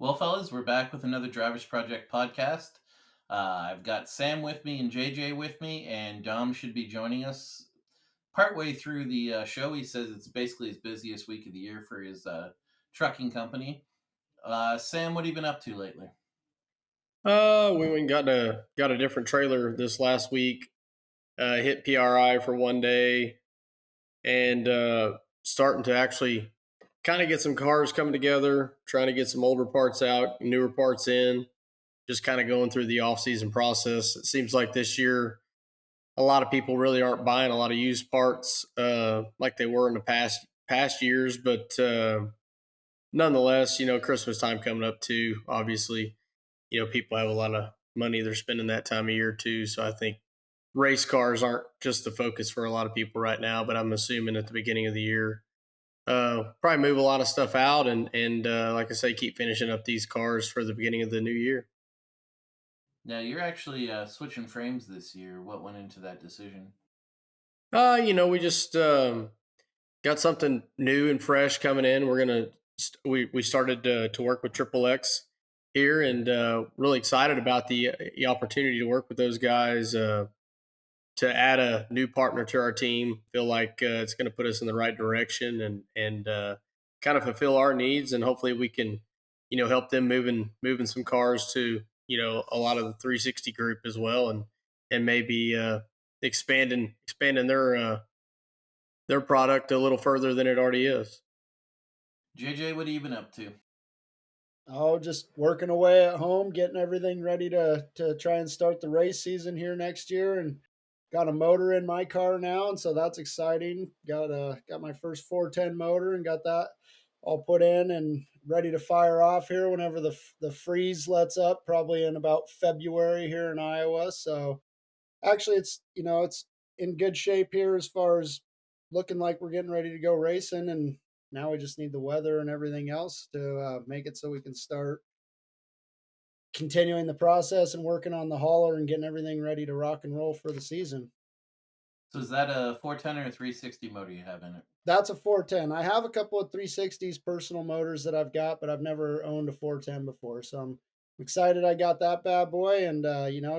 Well, fellas, we're back with another Drivers Project podcast. I've got Sam with me and JJ with me, and Dom should be joining us partway through the show. He says it's basically his busiest week of the year for his trucking company. Sam, what have you been up to lately? We went and got a different trailer this last week. Hit PRI for one day, and starting to actually kind of get some cars coming together. Trying to get some older parts out, newer parts in. Just kind of going through the off season process. It seems like this year a lot of people really aren't buying a lot of used parts like they were in the past years, but nonetheless, Christmas time coming up too. Obviously, people have a lot of money they're spending that time of year too. So I think race cars aren't just the focus for a lot of people right now, but I'm assuming at the beginning of the year, probably move a lot of stuff out and like I say, keep finishing up these cars for the beginning of the new year. Now, you're actually switching frames this year. What went into that decision? We just got something new and fresh coming in. We started to work with Triple X here, and really excited about the opportunity to work with those guys. To add a new partner to our team. Feel like it's going to put us in the right direction and kind of fulfill our needs, and hopefully we can, help them moving some cars to a lot of the 360 group as well, and maybe expanding their product a little further than it already is. JJ, what have you been up to? Oh, just working away at home, getting everything ready to try and start the race season here next year, and got a motor in my car now, and so that's exciting. Got my first 410 motor and got that all put in and ready to fire off here whenever the freeze lets up, probably in about February here in Iowa. So actually, it's in good shape here as far as looking like we're getting ready to go racing, and now we just need the weather and everything else to make it so we can start continuing the process and working on the hauler and getting everything ready to rock and roll for the season. So, is that a 410 or a 360 motor you have in it? That's a 410. I have a couple of 360s personal motors that I've got, but I've never owned a 410 before. So I'm excited I got that bad boy, and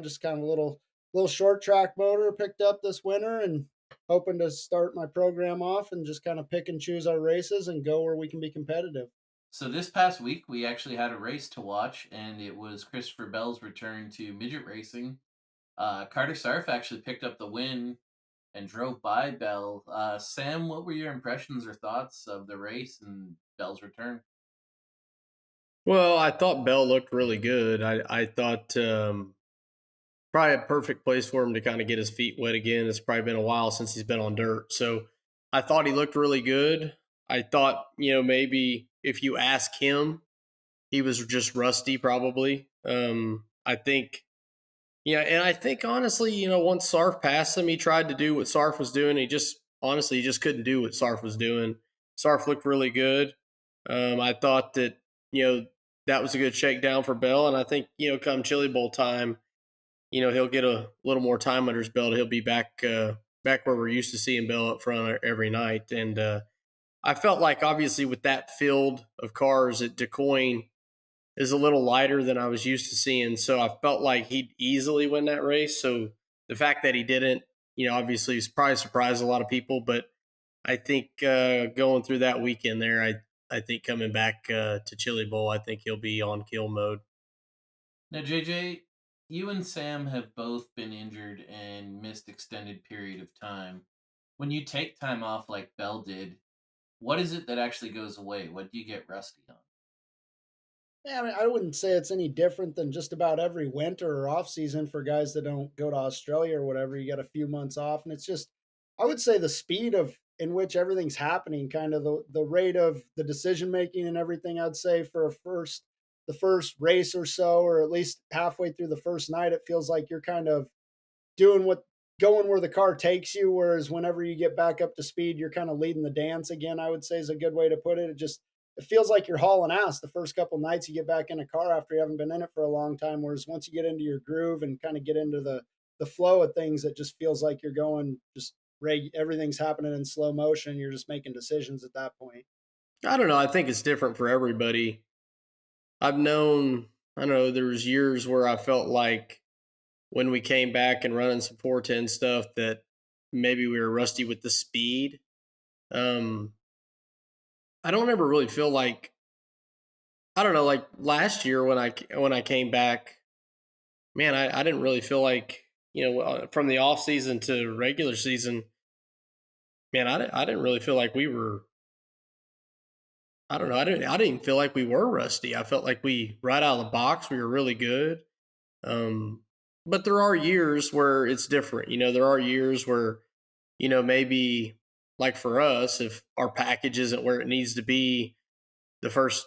just kind of a little short track motor picked up this winter, and hoping to start my program off and just kind of pick and choose our races and go where we can be competitive. So this past week, we actually had a race to watch, and it was Christopher Bell's return to midget racing. Carter Sarf actually picked up the win and drove by Bell. Sam, what were your impressions or thoughts of the race and Bell's return? Well, I thought Bell looked really good. I thought probably a perfect place for him to kind of get his feet wet again. It's probably been a while since he's been on dirt. So I thought he looked really good. I thought, maybe if you ask him, he was just rusty probably. I think, yeah, and I think honestly, once Sarf passed him, he tried to do what Sarf was doing. He just couldn't do what Sarf was doing. Sarf looked really good. I thought that, that was a good shakedown for Bell. And I think, come Chili Bowl time, he'll get a little more time under his belt. He'll be back where we're used to seeing Bell up front every night. And I felt like obviously with that field of cars at DeCoin is a little lighter than I was used to seeing. So I felt like he'd easily win that race. So the fact that he didn't, obviously was probably surprised a lot of people. But I think going through that weekend there, I think coming back to Chili Bowl, I think he'll be on kill mode. Now, JJ, you and Sam have both been injured and missed extended period of time. When you take time off like Bell did, what is it that actually goes away? What do you get rusty on? Yeah, I mean, I wouldn't say it's any different than just about every winter or off season for guys that don't go to Australia or whatever. You got a few months off, and it's just, I would say the speed of in which everything's happening, kind of the rate of the decision making and everything. I'd say for the first race or so, or at least halfway through the first night, it feels like you're kind of doing what going where the car takes you. Whereas whenever you get back up to speed, you're kind of leading the dance again. I would say is a good way to put it. It feels like you're hauling ass the first couple nights you get back in a car after you haven't been in it for a long time. Whereas once you get into your groove and kind of get into the flow of things, it just feels like you're going just everything's happening in slow motion. You're just making decisions at that point. I don't know. I think it's different for everybody. I've known, I don't know, there was years where I felt like when we came back and running some 410 stuff that maybe we were rusty with the speed. Um, I don't ever really feel like, I don't know, like last year when I came back, man, I didn't really feel like, from the off season to regular season, man, I didn't really feel like we were. I don't know. I didn't feel like we were rusty. I felt like we right out of the box we were really good. Um, but there are years where it's different. There are years where maybe like for us, if our package isn't where it needs to be, the first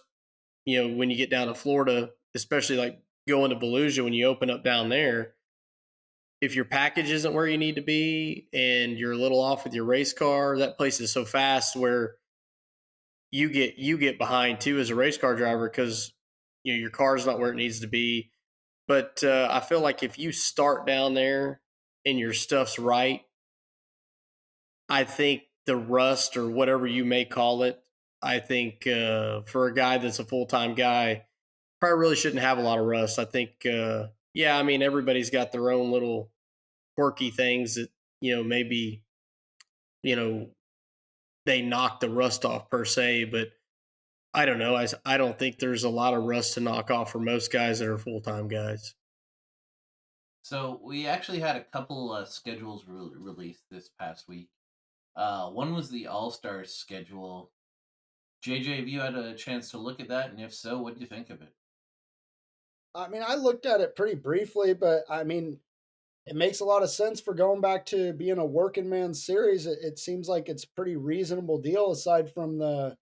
when you get down to Florida, especially like going to Volusia when you open up down there, if your package isn't where you need to be and you're a little off with your race car, that place is so fast where you get behind too as a race car driver because your car's not where it needs to be. But I feel like if you start down there and your stuff's right, I think the rust or whatever you may call it, I think for a guy that's a full time guy, probably really shouldn't have a lot of rust. I think, yeah, I mean everybody's got their own little quirky things that maybe you know they knock the rust off per se, but I don't know. I don't think there's a lot of rust to knock off for most guys that are full time guys. So we actually had a couple schedules released this past week. One was the All Stars schedule. JJ, have you had a chance to look at that? And if so, what do you think of it? I mean, I looked at it pretty briefly, but I mean, it makes a lot of sense for going back to being a working man series. It seems like it's a pretty reasonable deal aside from the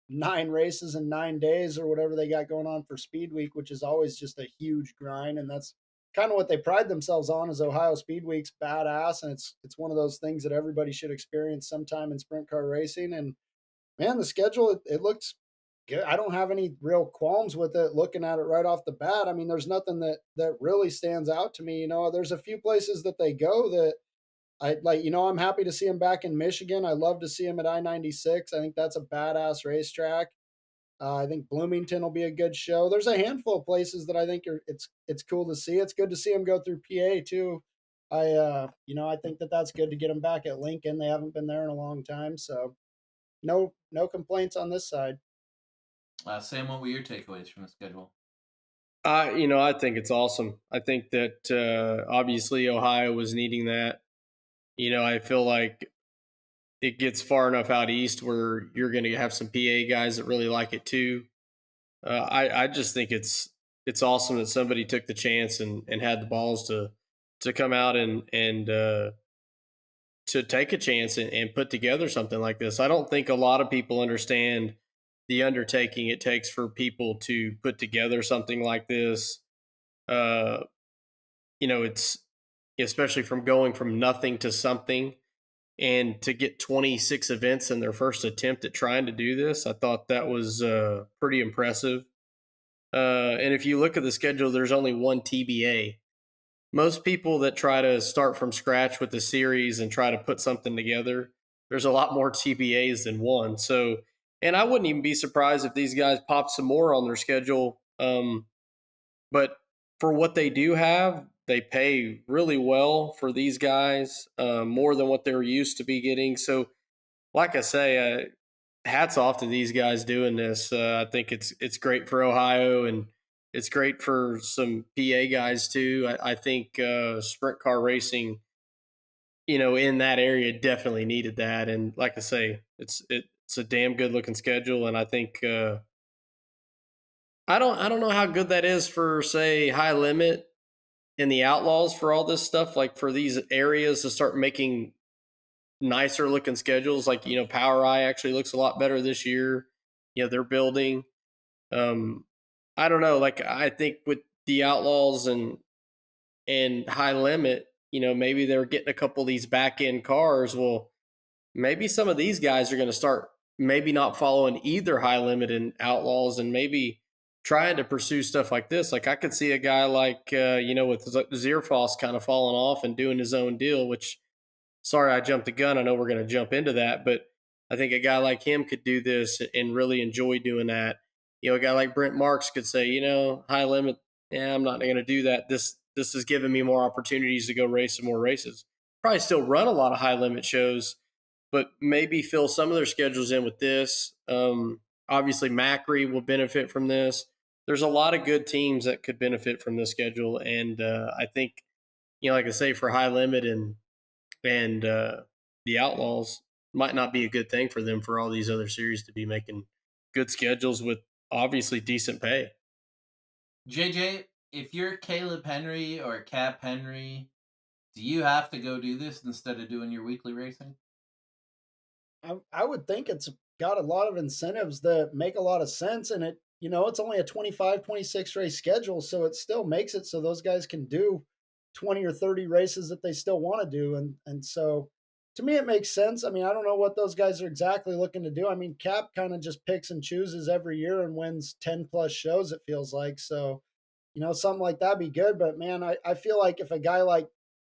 9 races in 9 days or whatever they got going on for Speed Week, which is always just a huge grind. And that's kind of what they pride themselves on is Ohio Speed Week's badass. And it's one of those things that everybody should experience sometime in sprint car racing. And man, the schedule it looks good. I don't have any real qualms with it looking at it right off the bat. I mean, there's nothing that really stands out to me. There's a few places that they go that I like, I'm happy to see them back in Michigan. I love to see them at I-96. I think that's a badass racetrack. I think Bloomington will be a good show. There's a handful of places that I think it's cool to see. It's good to see them go through PA too. I think that's good to get them back at Lincoln. They haven't been there in a long time, so no complaints on this side. Sam, what were your takeaways from the schedule? I think it's awesome. I think that obviously Ohio was needing that. I feel like it gets far enough out east where you're going to have some PA guys that really like it too. I just think it's awesome that somebody took the chance and had the balls to come out and to take a chance and put together something like this. I don't think a lot of people understand the undertaking it takes for people to put together something like this. Uh, it's especially from going from nothing to something and to get 26 events in their first attempt at trying to do this. I thought that was pretty impressive. And if you look at the schedule, there's only one TBA. Most people that try to start from scratch with the series and try to put something together, there's a lot more TBAs than one. So, and I wouldn't even be surprised if these guys pop some more on their schedule. But for what they do have, they pay really well for these guys, more than what they're used to be getting. So, like I say, hats off to these guys doing this. I think it's great for Ohio and it's great for some PA guys too. I think sprint car racing, in that area definitely needed that. And like I say, it's a damn good looking schedule, and I think I don't know how good that is for say high limit and the outlaws for all this stuff. Like for these areas to start making nicer looking schedules, like Power Eye actually looks a lot better this year. They're building. Um, I don't know. Like I think with the Outlaws and High Limit, maybe they're getting a couple of these back end cars. Well, maybe some of these guys are going to start maybe not following either High Limit and Outlaws, and maybe trying to pursue stuff like this. Like I could see a guy like with Zierfoss kind of falling off and doing his own deal. Which, sorry, I jumped the gun. I know we're going to jump into that, but I think a guy like him could do this and really enjoy doing that. A guy like Brent Marks could say, high limit, yeah, I'm not going to do that. This has given me more opportunities to go race some more races. Probably still run a lot of high limit shows, but maybe fill some of their schedules in with this. Obviously, Macri will benefit from this. There's a lot of good teams that could benefit from this schedule, and I think, like I say, for high limit and the Outlaws might not be a good thing for them for all these other series to be making good schedules with obviously decent pay. JJ, if you're Caleb Henry or Cap Henry, do you have to go do this instead of doing your weekly racing? I would think it's got a lot of incentives that make a lot of sense. And it's only a 25, 26 race schedule. So it still makes it so those guys can do 20 or 30 races that they still want to do. And so to me, it makes sense. I mean, I don't know what those guys are exactly looking to do. I mean, Cap kind of just picks and chooses every year and wins 10 plus shows, it feels like. So, something like that'd be good. But man, I feel like if a guy like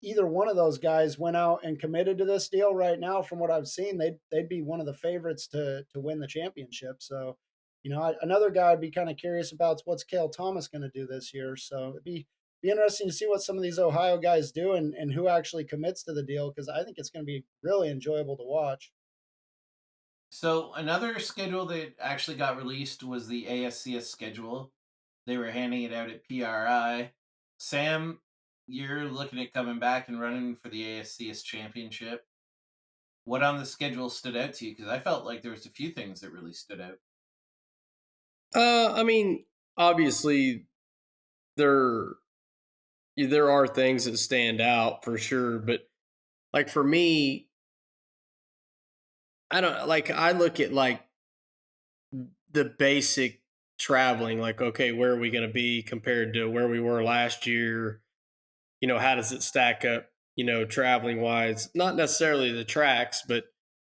either one of those guys went out and committed to this deal right now, from what I've seen, they'd be one of the favorites to win the championship. So, another guy I'd be kind of curious about is what's Cale Thomas going to do this year. So it'd be interesting to see what some of these Ohio guys do and who actually commits to the deal, because I think it's going to be really enjoyable to watch. So another schedule that actually got released was the ASCS schedule. They were handing it out at PRI. Sam, you're looking at coming back and running for the ASCS championship. What on the schedule stood out to you? Because I felt like there was a few things that really stood out. I mean, obviously there there are things that stand out for sure, but like for me, I don't like I look at like the basic traveling, like okay, where are we going to be compared to where we were last year? How does it stack up, traveling wise? Not necessarily the tracks, but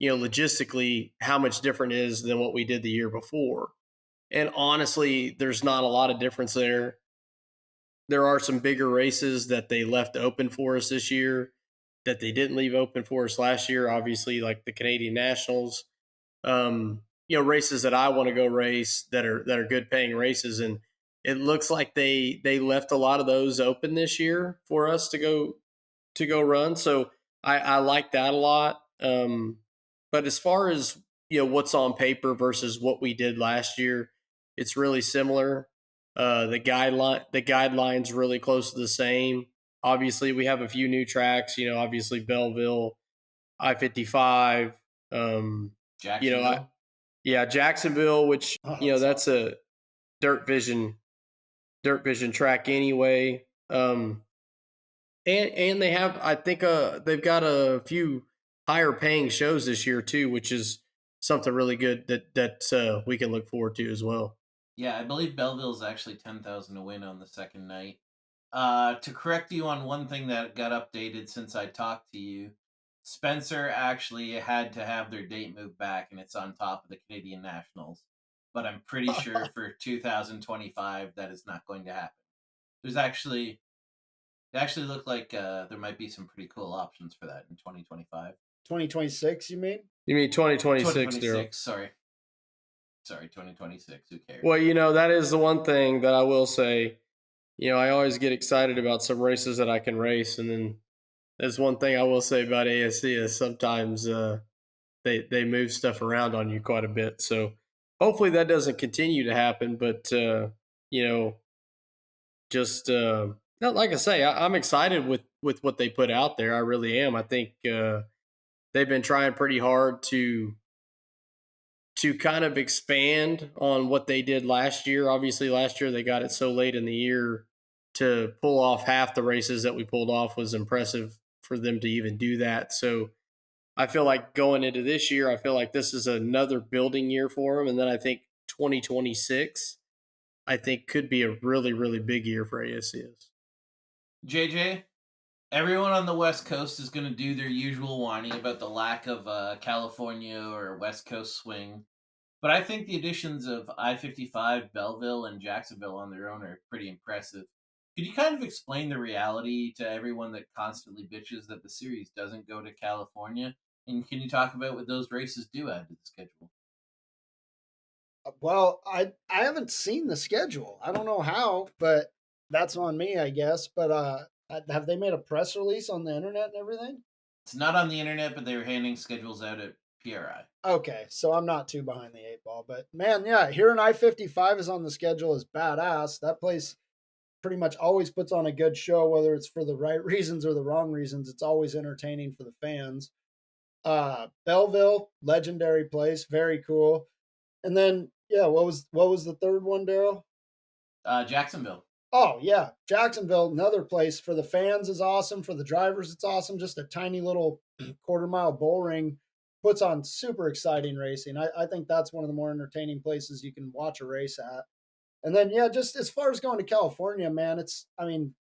logistically, how much different is than what we did the year before? And honestly, there's not a lot of difference there. There are some bigger races that they left open for us this year that they didn't leave open for us last year. Obviously, like the Canadian Nationals, races that I want to go race that are good paying races, and it looks like they left a lot of those open this year for us to go run. So I like that a lot. But as far as what's on paper versus what we did last year, it's really similar. The guidelines really close to the same. Obviously, we have a few new tracks. Obviously Belleville, I-55. You know, I, Jacksonville. yeah, Jacksonville, which Oh, that's that's awesome. a dirt vision track anyway. And they have, I think, they've got a few higher paying shows this year too, which is something really good that we can look forward to as well. Yeah, I believe Belleville's actually 10,000 to win on the second night. To correct you on one thing that got updated since I talked to you, Spencer actually had to have their date moved back, and it's on top of the Canadian Nationals. But I'm pretty sure for 2025 that is not going to happen. There's actually It actually looked like there might be some pretty cool options for that in 2025. 2026, you mean? You mean 2026, Daryl? 2026, sorry, 2026. Who cares? Well, that is the one thing that I will say. I always get excited about some races that I can race, and then there's one thing I will say about ASC is sometimes they move stuff around on you quite a bit. So hopefully that doesn't continue to happen. But you know, just like I say, I'm excited with what they put out there. I really am. I think they've been trying pretty hard to kind of expand on what they did last year. Obviously, last year they got it so late in the year to pull off half the races that we pulled off was impressive for them to even do that. So I feel like going into this year, I feel like this is another building year for them. And then I think 2026, I think could be a really, really big year for ASCS. JJ, everyone on the West Coast is going to do their usual whining about the lack of California or West Coast swing. But I think the additions of I-55, Belleville, and Jacksonville on their own are pretty impressive. Could you kind of explain the reality to everyone that constantly bitches that the series doesn't go to California? And can you talk about what those races do add to the schedule? Well, I haven't seen the schedule. I don't know how, but that's on me, I guess. But have they made a press release on the internet and everything? It's not on the internet, but they're handing schedules out at PRI. Okay, so I'm not too behind the eight ball, but man, yeah, here in I-55 is on the schedule is badass. That place pretty much always puts on a good show, whether it's for the right reasons or the wrong reasons. It's always entertaining for the fans. Belleville, legendary place, very cool. And then yeah, what was the third one, Daryl? Jacksonville. Oh yeah, Jacksonville, another place for the fans is awesome. For the drivers, it's awesome. Just a tiny little quarter-mile bull ring puts on super exciting racing. I think that's one of the more entertaining places you can watch a race at. And then yeah, just as far as going to California, man, I mean,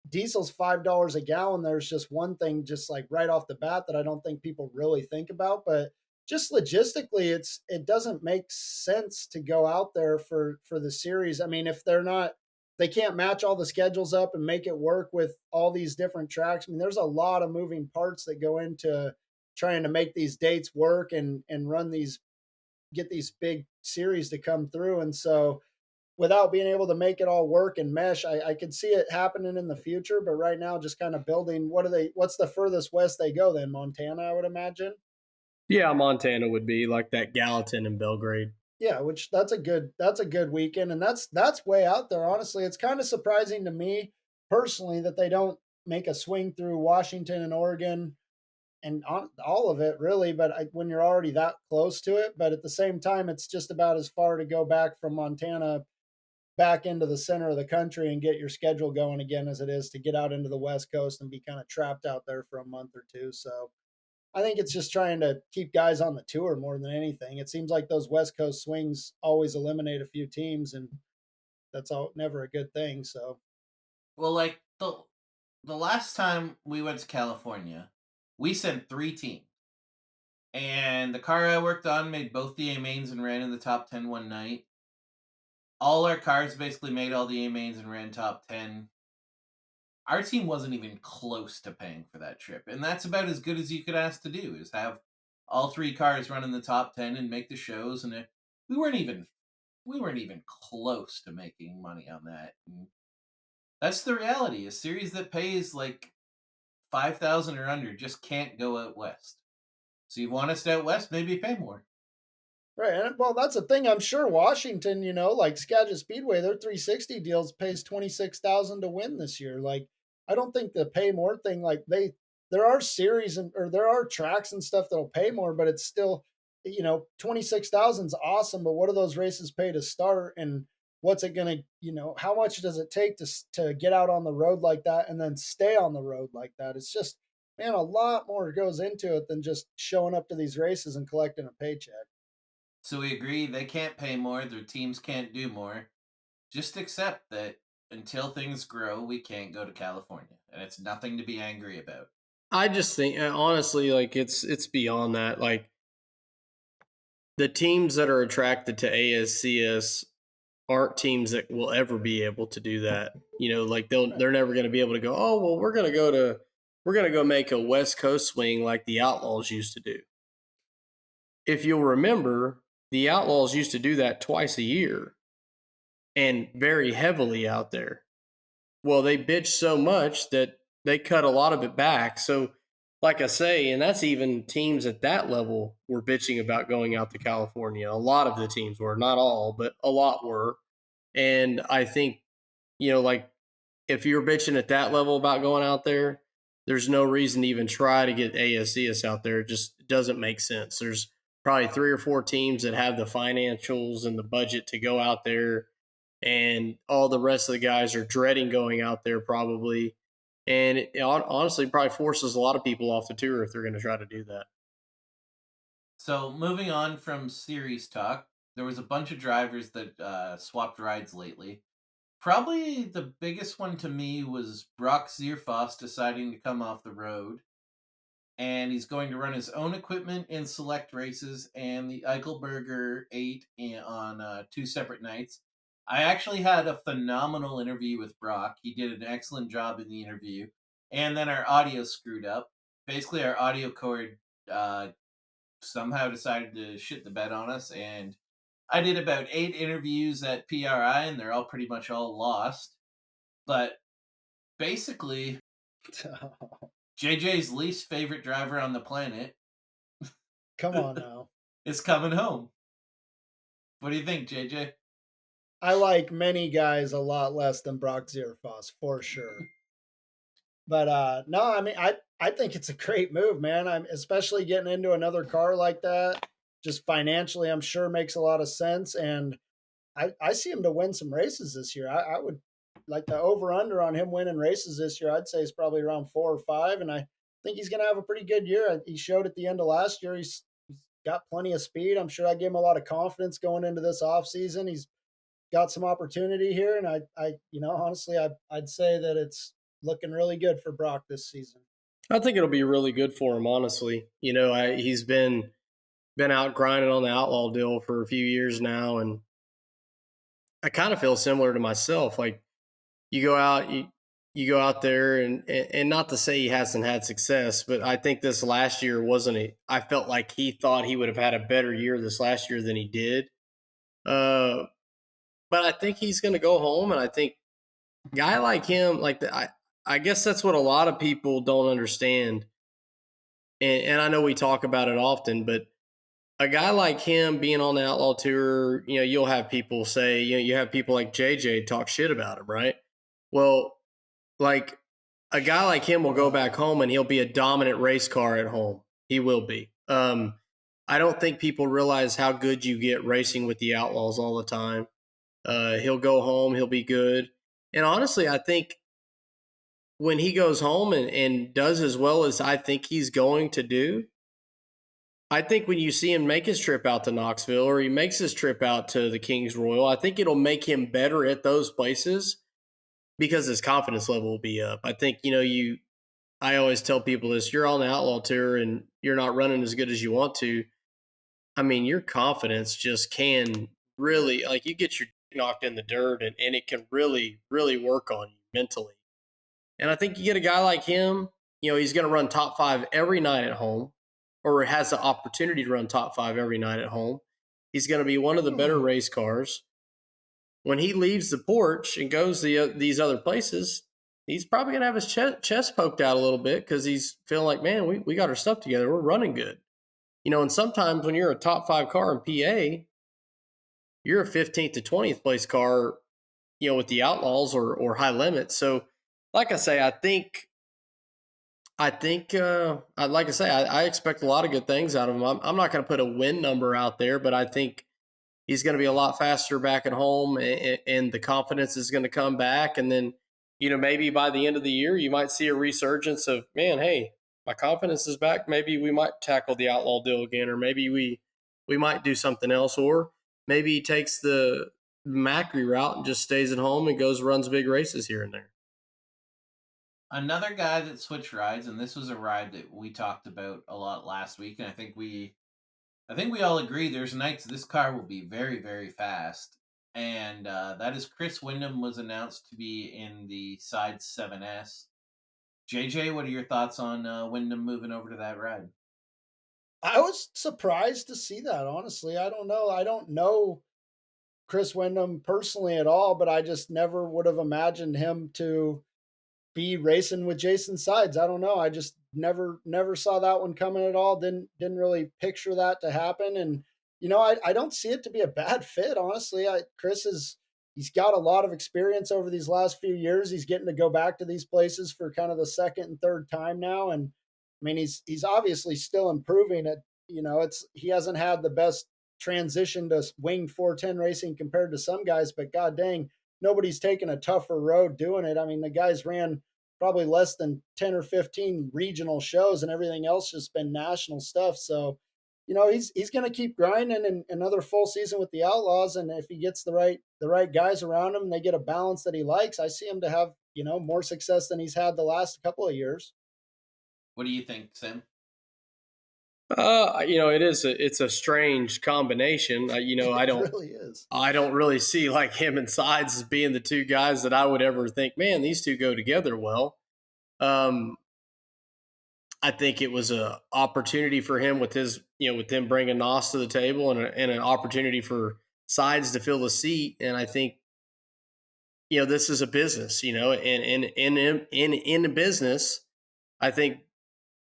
diesel's $5 a gallon. There's just one thing, just like right off the bat, that I don't think people really think about, but just logistically, it doesn't make sense to go out there for the series. I mean, if they can't match all the schedules up and make it work with all these different tracks. I mean, there's a lot of moving parts that go into trying to make these dates work and run these get these big series to come through. And so without being able to make it all work and mesh, I could see it happening in the future. But right now, just kind of building. What's the furthest west they go? Then Montana, I would imagine. Yeah, Montana would be like that Gallatin and Belgrade. Yeah, which that's a good weekend, and that's way out there. Honestly, it's kind of surprising to me personally that they don't make a swing through Washington and Oregon and all of it really. But when you're already that close to it, but at the same time, it's just about as far to go back from Montana back into the center of the country and get your schedule going again as it is to get out into the West Coast and be kind of trapped out there for a month or two. So I think it's just trying to keep guys on the tour more than anything. It seems like those West Coast swings always eliminate a few teams, and that's all never a good thing. So Well, like the last time we went to California, we sent 3 teams. And the car I worked on made both the A mains and ran in the top 10 one night. All our cars basically made all the A mains and ran top 10. Our team wasn't even close to paying for that trip. And that's about as good as you could ask to do, is have all 3 cars run in the top 10 and make the shows. And we weren't even we weren't even close to making money on that. And that's the reality. A series that pays like 5,000 or under just can't go out west. So you want us out west, maybe pay more. right, and well, that's the thing. I'm sure Washington, like Skagit Speedway, their 360 deals pays 26,000 to win this year. Like, I don't think the pay more thing. Like there are series or there are tracks and stuff that'll pay more, but it's still, 26,000 is awesome. But what do those races pay to start, and what's it gonna, how much does it take to get out on the road like that and then stay on the road like that? It's just, man, a lot more goes into it than just showing up to these races and collecting a paycheck. So we agree they can't pay more, their teams can't do more. Just accept that until things grow, we can't go to California. And it's nothing to be angry about. I just think honestly, like it's beyond that. Like the teams that are attracted to ASCS aren't teams that will ever be able to do that. Like they're never going to be able to go, oh well, we're gonna go make a West Coast swing like the Outlaws used to do. If you'll remember, the Outlaws used to do that twice a year and very heavily out there. Well, they bitched so much that they cut a lot of it back. So, like I say, and that's even teams at that level were bitching about going out to California. A lot of the teams were, not all, but a lot were. And I think, like if you're bitching at that level about going out there, there's no reason to even try to get ASCS out there. It just doesn't make sense. There's probably 3 or 4 teams that have the financials and the budget to go out there, and all the rest of the guys are dreading going out there probably. And it honestly probably forces a lot of people off the tour if they're going to try to do that. So moving on from series talk, there was a bunch of drivers that swapped rides lately. Probably the biggest one to me was Brock Zierfoss deciding to come off the road. And he's going to run his own equipment in select races and the Eichelberger 8 on 2 separate nights. I actually had a phenomenal interview with Brock. He did an excellent job in the interview. And then our audio screwed up. Basically, our audio cord somehow decided to shit the bed on us, and I did about 8 interviews at PRI, and they're all pretty much all lost. But basically, JJ's least favorite driver on the planet Come on now. is coming home. What do you think, JJ? I like many guys a lot less than Brock Zierfoss, for sure. But no, I mean, I think it's a great move, man. I'm especially getting into another car like that. Just financially, I'm sure makes a lot of sense, and I see him to win some races this year. I would like the over under on him winning races this year. I'd say is probably around 4 or 5, and I think he's going to have a pretty good year. He showed at the end of last year he's got plenty of speed. I'm sure I gave him a lot of confidence going into this off season. He's got some opportunity here, and honestly, I'd say that it's looking really good for Brock this season. I think it'll be really good for him, honestly. He's been out grinding on the outlaw deal for a few years now, and I kind of feel similar to myself. Like you go out, you go out there, and not to say he hasn't had success, but I think this last year wasn't. I felt like he thought he would have had a better year this last year than he did. But I think he's going to go home, and I think a guy like him, I guess that's what a lot of people don't understand. And I know we talk about it often, but a guy like him being on the outlaw tour, you'll have people say, you have people like JJ talk shit about him, right? Well, like a guy like him will go back home and he'll be a dominant race car at home. He will be. I don't think people realize how good you get racing with the Outlaws all the time. He'll go home, he'll be good. And honestly, I think when he goes home and does as well as I think he's going to do, I think when you see him make his trip out to Knoxville or he makes his trip out to the Kings Royal, I think it'll make him better at those places because his confidence level will be up. I think, I always tell people this, you're on the outlaw tour and you're not running as good as you want to. I mean, your confidence just can really, like you get your knocked in the dirt and it can really, really work on you mentally. And I think you get a guy like him, he's going to run top 5 every night at home, or has the opportunity to run top 5 every night at home. He's going to be one of the better race cars. When he leaves the porch and goes to these other places, he's probably going to have his chest poked out a little bit because he's feeling like, man, we got our stuff together. We're running good. And sometimes when you're a top 5 car in PA, you're a 15th to 20th place car, with the Outlaws or high limits. So, like I say, I expect a lot of good things out of him. I'm not going to put a win number out there, but I think he's going to be a lot faster back at home, and the confidence is going to come back. And then, maybe by the end of the year, you might see a resurgence of, man, hey, my confidence is back. Maybe we might tackle the outlaw deal again, or maybe we might do something else, or maybe he takes the Macri route and just stays at home and runs big races here and there. Another guy that switched rides, and this was a ride that we talked about a lot last week, and I think we all agree there's nights this car will be very, very fast, and that is Chris Windom was announced to be in the Side 7S. JJ, what are your thoughts on Windom moving over to that ride? I was surprised to see that, honestly. I don't know. I don't know Chris Windom personally at all, but I just never would have imagined him to be racing with Jason Sides. I don't know. I just never saw that one coming at all. Didn't really picture that to happen. And I don't see it to be a bad fit, honestly. He's got a lot of experience over these last few years. He's getting to go back to these places for kind of the second and third time now. And I mean, he's obviously still improving it. He hasn't had the best transition to wing 410 racing compared to some guys, but god dang, nobody's taken a tougher road doing it. I mean, the guys ran probably less than 10 or 15 regional shows, and everything else just been national stuff. So, he's going to keep grinding and another full season with the Outlaws. And if he gets the right guys around him and they get a balance that he likes, I see him to have, more success than he's had the last couple of years. What do you think, Sam? It's a strange combination. I don't It really is. I don't really see like him and Sides as being the two guys that I would ever think, man, these two go together well. I think it was a opportunity for him with him bringing Nos to the table, and an opportunity for Sides to fill the seat. And I think, this is a business, and in a business, I think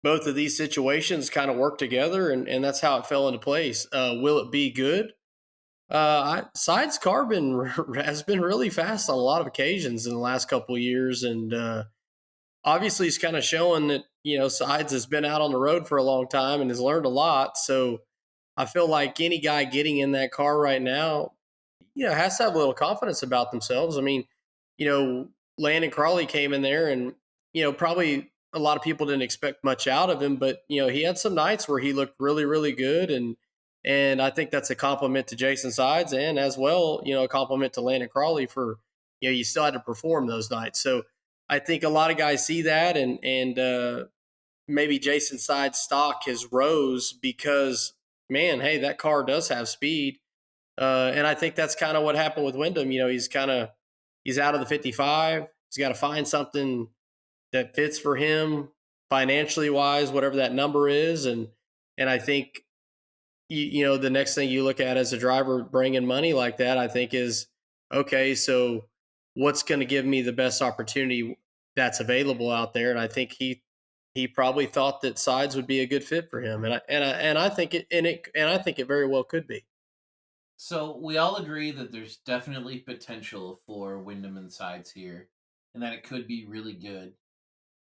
both of these situations kind of work together, and that's how it fell into place. Will it be good? Sides Carbon has been really fast on a lot of occasions in the last couple of years, and obviously he's kind of showing that Sides has been out on the road for a long time and has learned a lot. So I feel like any guy getting in that car right now, has to have a little confidence about themselves. I mean, Landon Crawley came in there and, probably a lot of people didn't expect much out of him, but, he had some nights where he looked really, really good. And I think that's a compliment to Jason Sides and as well, a compliment to Landon Crawley for, you still had to perform those nights. So I think a lot of guys see that and maybe Jason Sides' stock has rose because, man, hey, that car does have speed. And I think that's kind of what happened with Windom. He's out of the 55. He's got to find something that fits for him financially wise, whatever that number is. And I think, the next thing you look at as a driver bringing money like that, I think is, okay, so what's going to give me the best opportunity that's available out there? And I think he probably thought that Sides would be a good fit for him. And I think I think it very well could be. So we all agree that there's definitely potential for Windom and Sides here, and that it could be really good.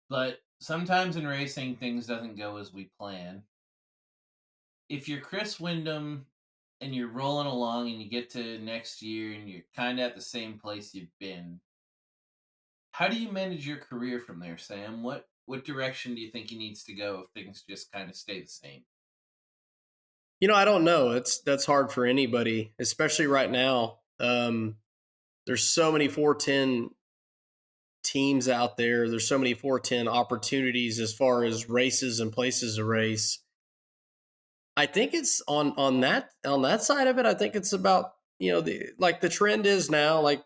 But sometimes in racing, things doesn't go as we plan. If you're Chris Windom and you're rolling along and you get to next year and you're kind of at the same place you've been, how do you manage your career from there, Sam? What direction do you think he needs to go if things just kind of stay the same? I don't know. That's hard for anybody, especially right now. There's so many 410 teams out there. There's so many 410 opportunities as far as races and places to race. I think it's on that side of it. I think it's about the trend is now, like,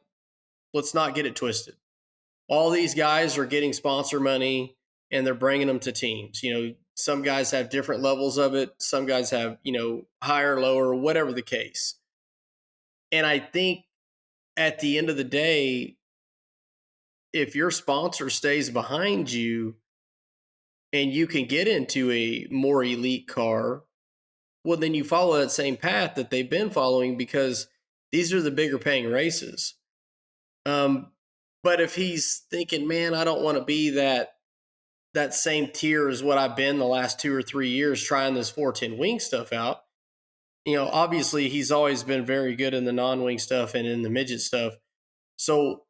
let's not get it twisted. All these guys are getting sponsor money and they're bringing them to teams. Some guys have different levels of it. Some guys have higher, lower, whatever the case. And I think at the end of the day, if your sponsor stays behind you and you can get into a more elite car, well, then you follow that same path that they've been following because these are the bigger paying races. But if he's thinking, man, I don't want to be that same tier as what I've been the last 2 or 3 years trying this 410 wing stuff out. Obviously he's always been very good in the non-wing stuff and in the midget stuff. So,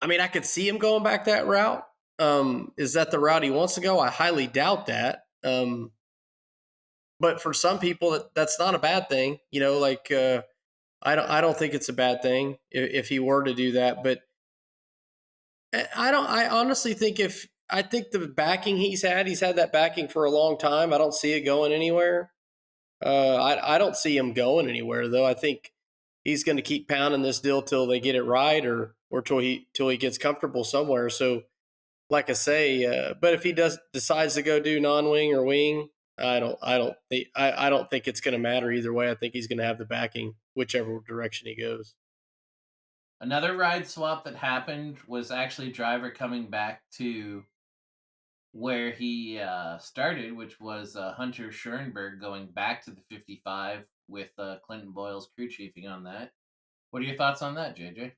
I mean, I could see him going back that route. Is that the route he wants to go? I highly doubt that. But for some people, that's not a bad thing. I don't think it's a bad thing if he were to do that. But I honestly think I think the backing he's had that backing for a long time. I don't see it going anywhere. I don't see him going anywhere though. I think he's going to keep pounding this deal till they get it right, or till he gets comfortable somewhere. So, like I say, but if he decides to go do non-wing or wing, I don't think it's going to matter either way. I think he's going to have the backing whichever direction he goes. Another ride swap that happened was actually driver coming back to where he started, which was Hunter Schoenberg going back to the 55 with Clinton Boyle's crew chiefing on that. What are your thoughts on that, JJ?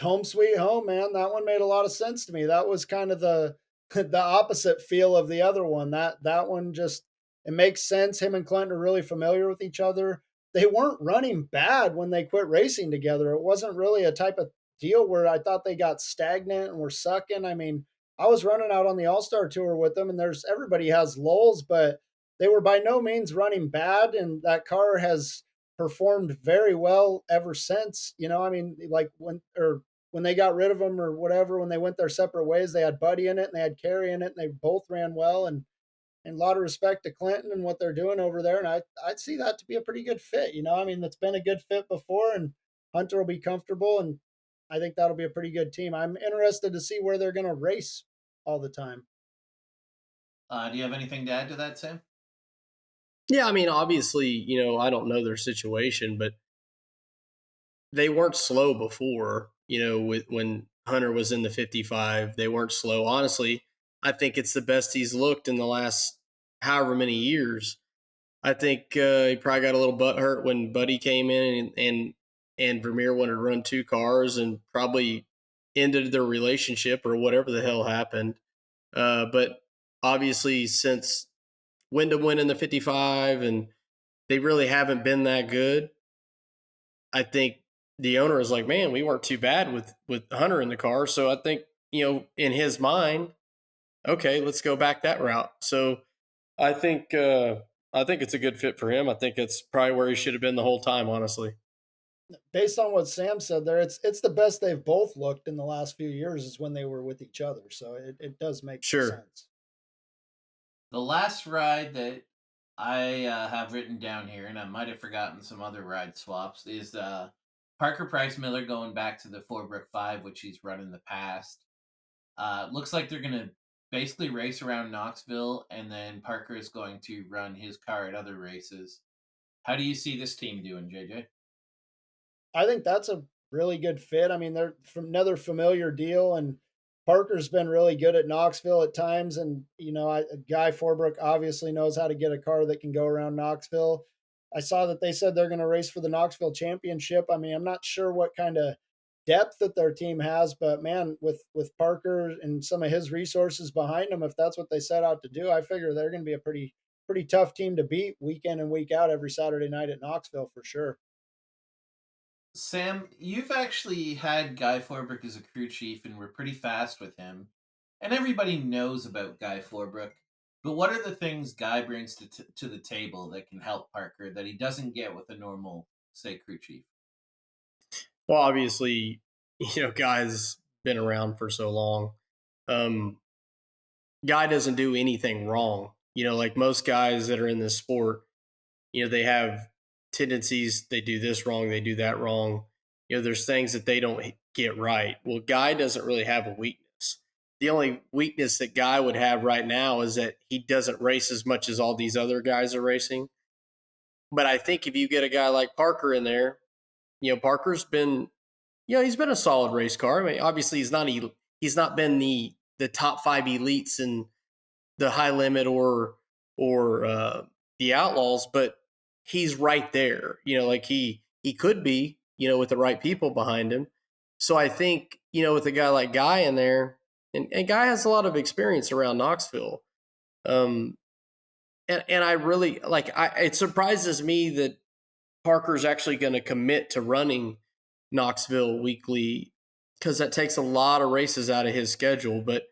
Home sweet home, man. That one made a lot of sense to me. That was kind of the the opposite feel of the other one. That one just, it makes sense. Him and Clinton are really familiar with each other. They weren't running bad when they quit racing together. It wasn't really a type of deal where I thought they got stagnant and were sucking. I mean, I was running out on the All-Star tour with them, and there's everybody has lulls, but they were by no means running bad, and that car has performed very well ever since. I mean, like when they got rid of him or whatever, when they went their separate ways, they had Buddy in it and they had Kerry in it, and they both ran well. And a lot of respect to Clinton and what they're doing over there. And I'd see that to be a pretty good fit. I mean, that's been a good fit before, and Hunter will be comfortable, and I think that'll be a pretty good team. I'm interested to see where they're going to race all the time. Do you have anything to add to that, Sam? Yeah, I mean, obviously, I don't know their situation, but they weren't slow before. When Hunter was in the 55, they weren't slow. Honestly, I think it's the best he's looked in the last however many years. I think he probably got a little butt hurt when Buddy came in and Vermeer wanted to run two cars and probably ended their relationship or whatever the hell happened. But obviously, since Windom went in the 55 and they really haven't been that good, I think the owner is like, man, we weren't too bad with Hunter in the car. So I think, in his mind, okay, let's go back that route. So I think it's a good fit for him. I think it's probably where he should have been the whole time, honestly. Based on what Sam said there, it's the best they've both looked in the last few years is when they were with each other. So it does make Sure. sense. The last ride that I have written down here, and I might have forgotten some other ride swaps, is Parker Price Miller going back to the Forbrook 5, which he's run in the past. Looks like they're going to basically race around Knoxville, and then Parker is going to run his car at other races. How do you see this team doing, JJ? I think that's a really good fit. I mean, they're from another familiar deal, and Parker's been really good at Knoxville at times. And Guy Forbrook obviously knows how to get a car that can go around Knoxville. I saw that they said they're going to race for the Knoxville Championship. I mean, I'm not sure what kind of depth that their team has, but man, with Parker and some of his resources behind them, if that's what they set out to do, I figure they're going to be a pretty tough team to beat week in and week out every Saturday night at Knoxville for sure. Sam, you've actually had Guy Forbrook as a crew chief, and we're pretty fast with him. And everybody knows about Guy Forbrook. But what are the things Guy brings to the table that can help Parker that he doesn't get with a normal, say, crew chief? Well, obviously, Guy's been around for so long. Um, Guy doesn't do anything wrong. Like most guys that are in this sport, they have tendencies. They do this wrong. They do that wrong. There's things that they don't get right. Well, Guy doesn't really have a weakness. The only weakness that Guy would have right now is that he doesn't race as much as all these other guys are racing. But I think if you get a guy like Parker in there, Parker's been, he's been a solid race car. I mean, obviously he's not been the top five elites in the high limit or the outlaws, but he's right there. Like he could be, with the right people behind him. So I think, with a guy like Guy in there, and Guy has a lot of experience around Knoxville. And I really it surprises me that Parker's actually going to commit to running Knoxville weekly because that takes a lot of races out of his schedule. But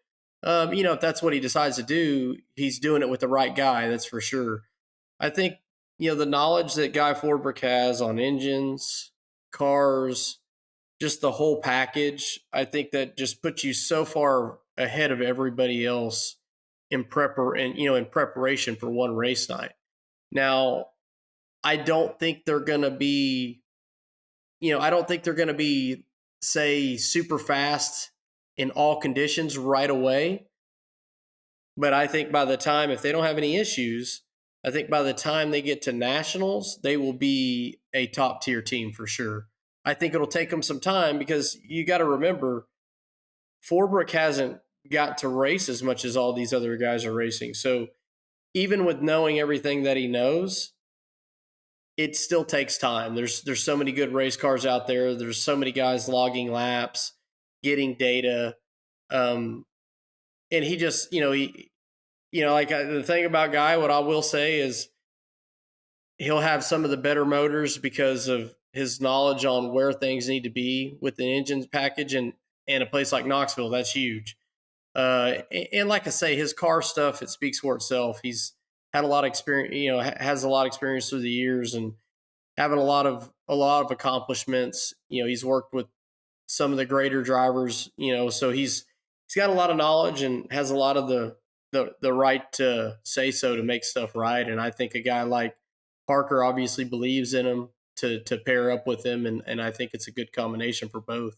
if that's what he decides to do, he's doing it with the right guy. That's for sure. I think the knowledge that Guy Forbrook has on engines, cars, just the whole package. I think that just puts you so far ahead of everybody else in preparation for one race night. Now, I don't think they're going to be, say, super fast in all conditions right away. But I think by the time, if they don't have any issues, I think by the time they get to nationals, they will be a top tier team for sure. I think it'll take them some time because you got to remember, Forbrook hasn't got to race as much as all these other guys are racing. So even with knowing everything that he knows, it still takes time. There's so many good race cars out there. There's so many guys logging laps, getting data, and he just like the thing about Guy. What I will say is he'll have some of the better motors because of his knowledge on where things need to be with the engines package, and a place like Knoxville, that's huge. And like I say, his car stuff, it speaks for itself. He's had a lot of experience, has a lot of experience through the years and having a lot of accomplishments. He's worked with some of the greater drivers, so he's got a lot of knowledge and has a lot of the right to say so to make stuff right. And I think a guy like Parker obviously believes in him to pair up with him, and I think it's a good combination for both.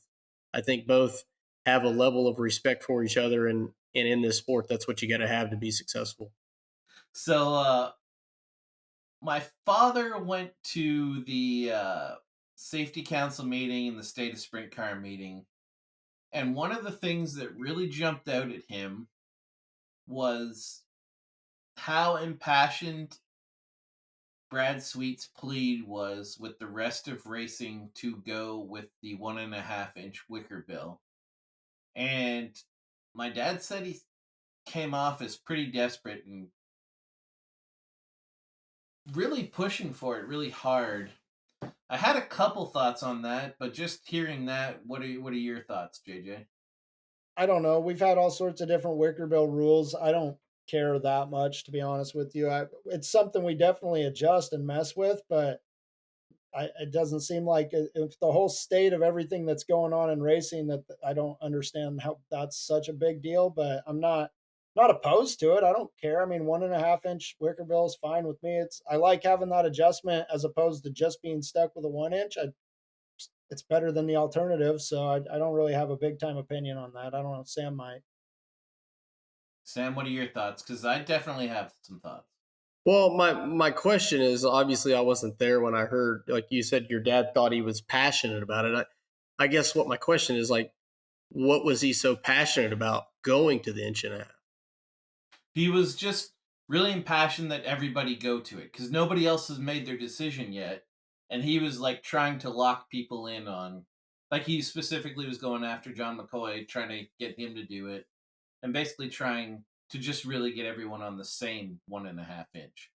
I think both have a level of respect for each other, and in this sport, that's what you got to have to be successful. So, my father went to the safety council meeting and the state of sprint car meeting. And one of the things that really jumped out at him was how impassioned Brad Sweet's plea was with the rest of racing to go with the 1.5-inch wicker bill. And my dad said he came off as pretty desperate and really pushing for it really hard. I had a couple thoughts on that, but just hearing that, what are your thoughts, JJ? I don't know. We've had all sorts of different wicker bill rules. I don't care that much, to be honest with you. It's something we definitely adjust and mess with, but it doesn't seem like if the whole state of everything that's going on in racing, that I don't understand how that's such a big deal. But I'm not opposed to it. I don't care. I mean, 1.5-inch wicker bill is fine with me. I like having that adjustment as opposed to just being stuck with a 1 inch. It's better than the alternative, so I don't really have a big time opinion on that. I don't know. Sam might. Sam, what are your thoughts? Because I definitely have some thoughts. Well, my question is, obviously I wasn't there when I heard, like you said, your dad thought he was passionate about it. I guess what my question is, like, what was he so passionate about going to the 1.5 inch? He was just really impassioned that everybody go to it because nobody else has made their decision yet. And he was like trying to lock people in on, like he specifically was going after John McCoy, trying to get him to do it, and basically trying to just really get everyone on the same 1.5 inch.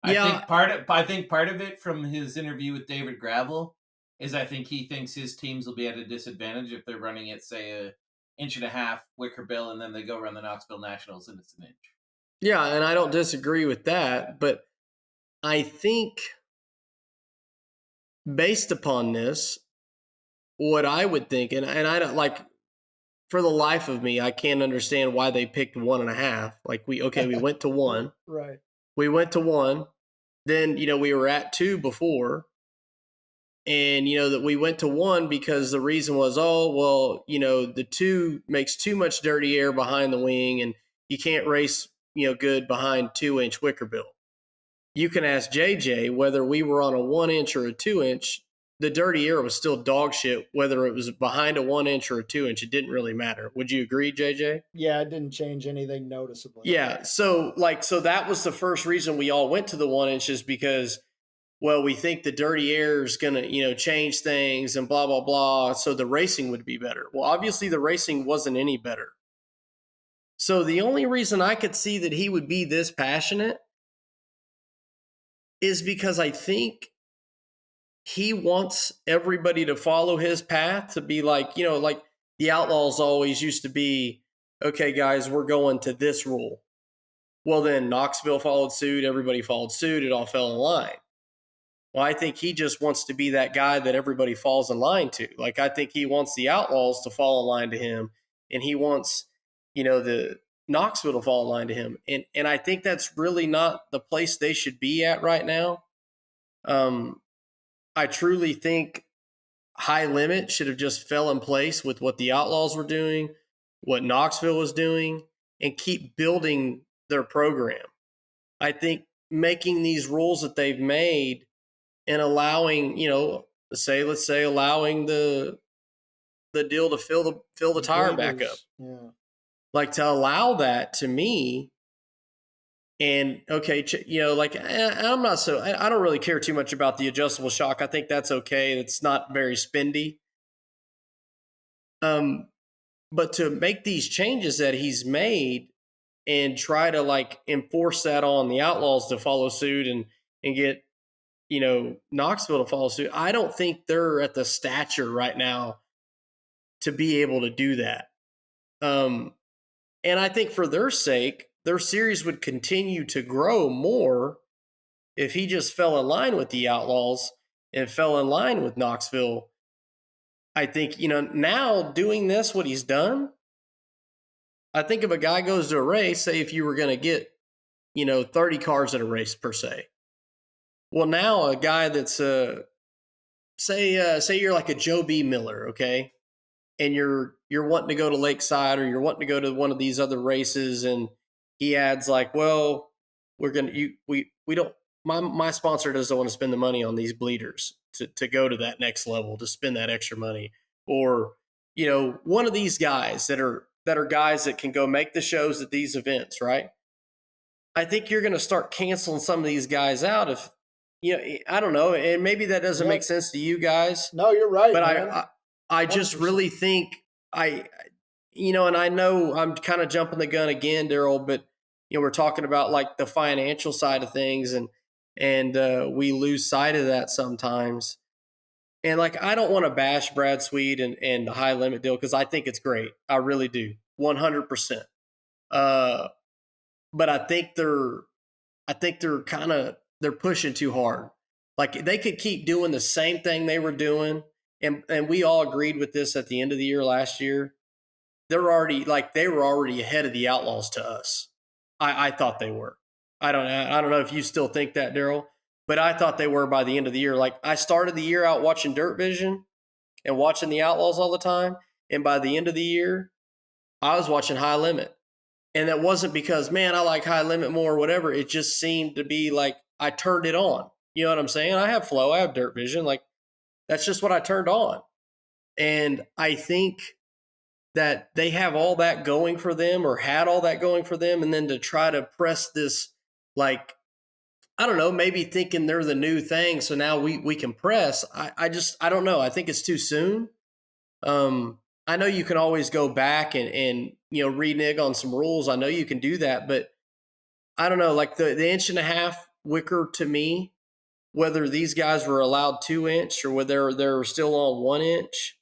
Yeah, I think part of it from his interview with David Gravel is I think he thinks his teams will be at a disadvantage if they're running it, say, 1.5 inch wicker bill, and then they go run the Knoxville Nationals and it's 1 inch. yeah, and I don't disagree with that, but I think based upon this, what I would think, and I don't like, for the life of me, I can't understand why they picked 1.5. Like we went to one, Right. we went to one, then we were at 2 before, and that we went to 1 because the reason was, oh well, the 2 makes too much dirty air behind the wing, and you can't race good behind 2-inch wicker bill. You can ask JJ whether we were on a 1-inch or a 2-inch. The dirty air was still dog shit, whether it was behind a 1-inch or a 2-inch. It didn't really matter. Would you agree, JJ? Yeah, it didn't change anything noticeably. Yeah. So that was the first reason we all went to the 1 inch, is because, well, we think the dirty air is going to, change things and blah, blah, blah. So the racing would be better. Well, obviously the racing wasn't any better. So the only reason I could see that he would be this passionate is because I think he wants everybody to follow his path, to be like, like the Outlaws always used to be, okay, guys, we're going to this rule. Well, then Knoxville followed suit. Everybody followed suit. It all fell in line. Well, I think he just wants to be that guy that everybody falls in line to. Like, I think he wants the Outlaws to fall in line to him, and he wants, the Knoxville to fall in line to him. And I think that's really not the place they should be at right now. I truly think High Limit should have just fell in place with what the Outlaws were doing, what Knoxville was doing, and keep building their program. I think making these rules that they've made and allowing, let's say allowing the deal to fill the tire back up. Yeah. Like, to allow that, to me, and okay, like, I'm not so, I don't really care too much about the adjustable shock. I think that's okay. It's not very spendy. But to make these changes that he's made and try to like enforce that on the Outlaws to follow suit and get, Knoxville to follow suit, I don't think they're at the stature right now to be able to do that. And I think for their sake, their series would continue to grow more if he just fell in line with the Outlaws and fell in line with Knoxville. I think, now doing this, what he's done, I think if a guy goes to a race, say if you were going to get, 30 cars at a race per se. Well, now a guy that's, say you're like a Joe B. Miller, okay? And you're wanting to go to Lakeside, or you're wanting to go to one of these other races, and he adds like, well, we're going to, we don't, my sponsor doesn't want to spend the money on these bleeders. to go to that next level, to spend that extra money. Or, one of these guys that are guys that can go make the shows at these events, right? I think you're going to start canceling some of these guys out if, I don't know, and maybe that doesn't make sense to you guys. No, you're right, but man. I just really think and I know I'm kind of jumping the gun again, Daryl, but we're talking about like the financial side of things, and we lose sight of that sometimes. And like, I don't want to bash Brad Sweet and the high limit deal, because I think it's great. I really do, 100%. But I think they're pushing too hard. Like, they could keep doing the same thing they were doing, and we all agreed with this at the end of the year last year. They were already ahead of the Outlaws to us. I thought they were. I don't know if you still think that, Daryl, but I thought they were by the end of the year. Like, I started the year out watching Dirt Vision and watching the Outlaws all the time, and by the end of the year, I was watching High Limit. And that wasn't because, man, I like High Limit more or whatever. It just seemed to be like I turned it on. You know what I'm saying? I have Flow, I have Dirt Vision. Like, that's just what I turned on. And I think that they have all that going for them, or had all that going for them. And then to try to press this, like, I don't know, maybe thinking they're the new thing, so now we can press. I don't know. I think it's too soon. I know you can always go back and renege on some rules. I know you can do that, but I don't know. Like, the inch and a half wicker, to me, whether these guys were allowed 2-inch or whether they're still on 1-inch,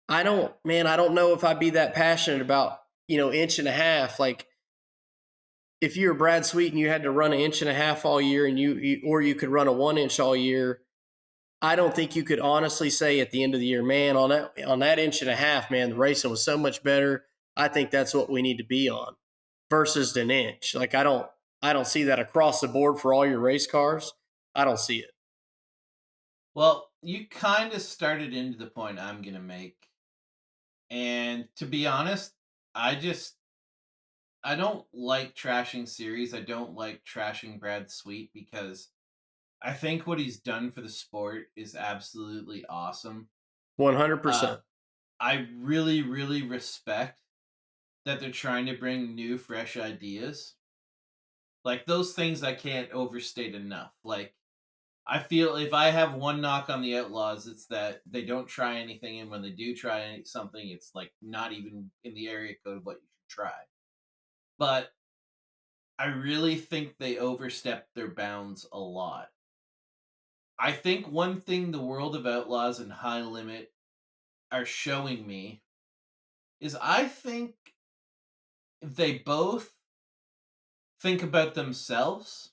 I don't know if I'd be that passionate about, inch and a half. Like, if you're Brad Sweet and you had to run an inch and a half all year, and or you could run a 1-inch all year, I don't think you could honestly say at the end of the year, man, on that inch and a half, man, the racing was so much better. I think that's what we need to be on versus an inch. Like, I don't see that across the board for all your race cars. I don't see it. Well, you kind of started into the point I'm going to make. And to be honest, I don't like trashing series. I don't like trashing Brad Sweet, because I think what he's done for the sport is absolutely awesome. 100%. I really, really respect that they're trying to bring new, fresh ideas. Like, those things I can't overstate enough. Like, I feel if I have one knock on the Outlaws, it's that they don't try anything, and when they do try something, it's like not even in the area code of what you should try. But I really think they overstepped their bounds a lot. I think one thing the World of Outlaws and High Limit are showing me is, I think they both think about themselves,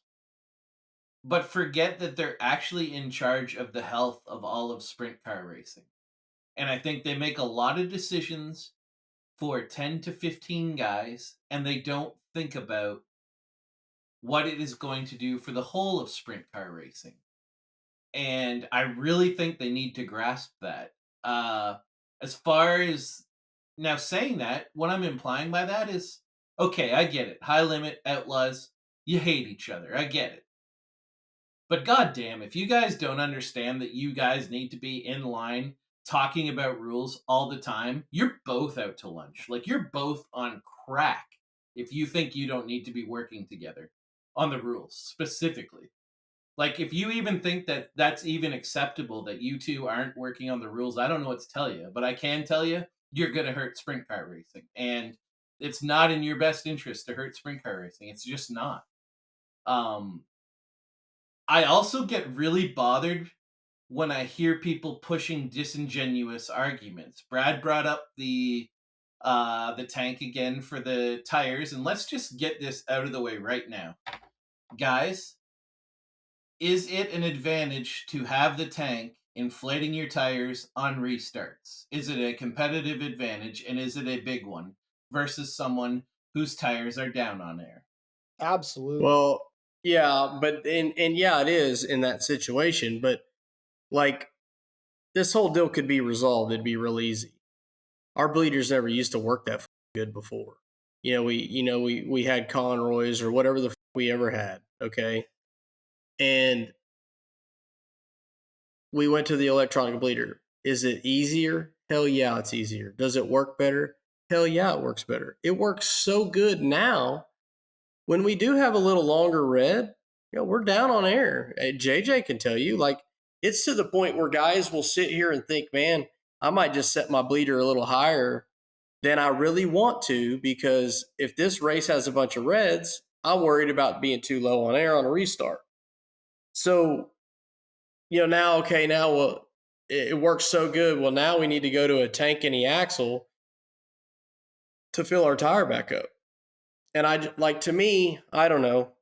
but forget that they're actually in charge of the health of all of sprint car racing. And I think they make a lot of decisions for 10 to 15 guys, and they don't think about what it is going to do for the whole of sprint car racing. And I really think they need to grasp that. As far as now, saying that, what I'm implying by that is, okay, I get it. High Limit, Outlaws, you hate each other. I get it. But goddamn, if you guys don't understand that you guys need to be in line talking about rules all the time, you're both out to lunch. Like, you're both on crack if you think you don't need to be working together on the rules specifically. Like, if you even think that that's even acceptable, that you two aren't working on the rules, I don't know what to tell you. But I can tell you, you're going to hurt sprint car racing. And it's not in your best interest to hurt sprint car racing. It's just not. I also get really bothered when I hear people pushing disingenuous arguments. Brad brought up the tank again for the tires, and let's just get this out of the way right now. Guys, is it an advantage to have the tank inflating your tires on restarts? Is it a competitive advantage, and is it a big one versus someone whose tires are down on air? Absolutely. Well, yeah, but and yeah, it is in that situation. But like, this whole deal could be resolved. It'd be real easy. Our bleeders never used to work that good before. We had Conroy's or whatever the we ever had. Okay, and we went to the electronic bleeder. Is it easier? Hell yeah, it's easier. Does it work better? Hell yeah, it works better. It works so good now. When we do have a little longer red, we're down on air. JJ can tell you, like, it's to the point where guys will sit here and think, man, I might just set my bleeder a little higher than I really want to, because if this race has a bunch of reds, I'm worried about being too low on air on a restart. So, now, well, it works so good. Well, now we need to go to a tank any axle to fill our tire back up. And to me, I don't know.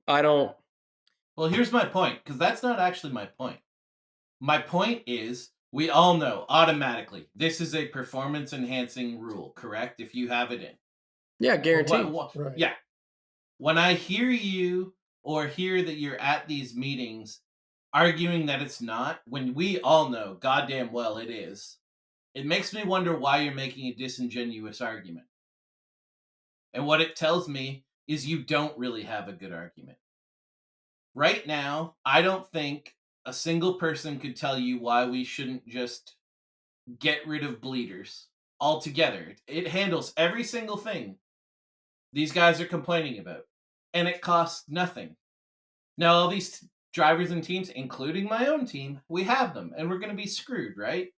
Well, here's my point, because that's not actually my point. My point is, we all know automatically this is a performance enhancing rule, correct? If you have it in. Yeah, guaranteed. Right. Yeah. When I hear you or hear that you're at these meetings arguing that it's not, when we all know goddamn well it is, it makes me wonder why you're making a disingenuous argument. And what it tells me is you don't really have a good argument. Right now, I don't think a single person could tell you why we shouldn't just get rid of bleeders altogether. It handles every single thing these guys are complaining about, and it costs nothing. Now, all these drivers and teams, including my own team, we have them, and we're going to be screwed, right?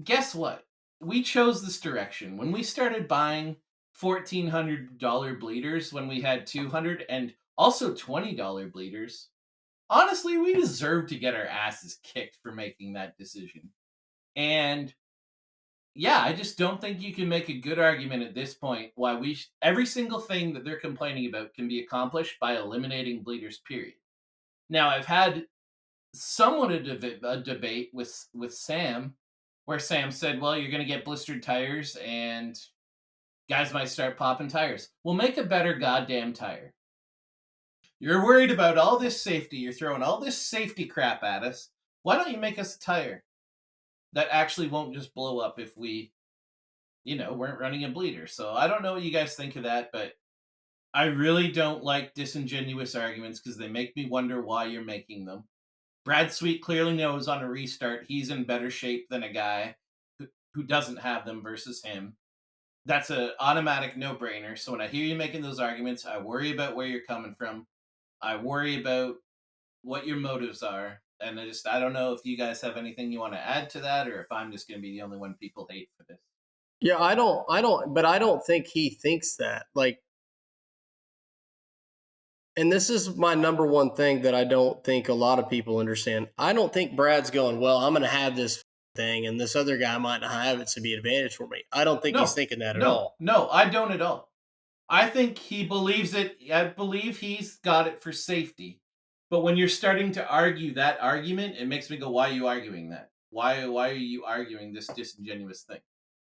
Guess what? We chose this direction. When we started buying $1,400 bleeders, when we had $200 and also $20 bleeders, honestly, we deserve to get our asses kicked for making that decision. And yeah, I just don't think you can make a good argument at this point why every single thing that they're complaining about can be accomplished by eliminating bleeders, period. Now, I've had somewhat a debate with Sam, where Sam said, well, you're going to get blistered tires and guys might start popping tires. Well, make a better goddamn tire. You're worried about all this safety. You're throwing all this safety crap at us. Why don't you make us a tire that actually won't just blow up if we, weren't running a bleeder? So I don't know what you guys think of that, but I really don't like disingenuous arguments because they make me wonder why you're making them. Brad Sweet clearly knows on a restart he's in better shape than a guy who doesn't have them versus him. That's an automatic no-brainer. So when I hear you making those arguments, I worry about where you're coming from. I worry about what your motives are. And I don't know if you guys have anything you want to add to that, or if I'm just going to be the only one people hate for this. Yeah, I don't think he thinks that. Like, and this is my number one thing that I don't think a lot of people understand. I don't think Brad's going, well, I'm going to have this thing and this other guy might not have it to be an advantage for me. I don't think he's thinking that at all. No, I don't at all. I think he believes it. I believe he's got it for safety. But when you're starting to argue that argument, it makes me go, why are you arguing that? Why are you arguing this disingenuous thing?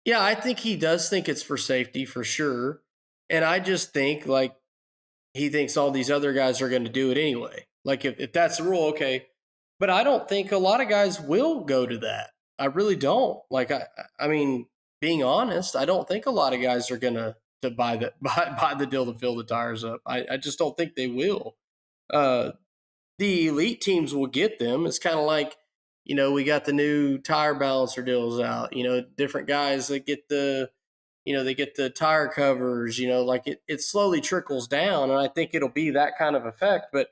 Yeah, I think he does think it's for safety for sure. And I just think, like, he thinks all these other guys are going to do it anyway. Like, if that's the rule, okay. But I don't think a lot of guys will go to that. I really don't. Like, I mean, being honest, I don't think a lot of guys are going to buy the deal to fill the tires up. I just don't think they will. The elite teams will get them. It's kind of like, we got the new tire balancer deals out. Different guys that get they get the tire covers, like it slowly trickles down. And I think it'll be that kind of effect. But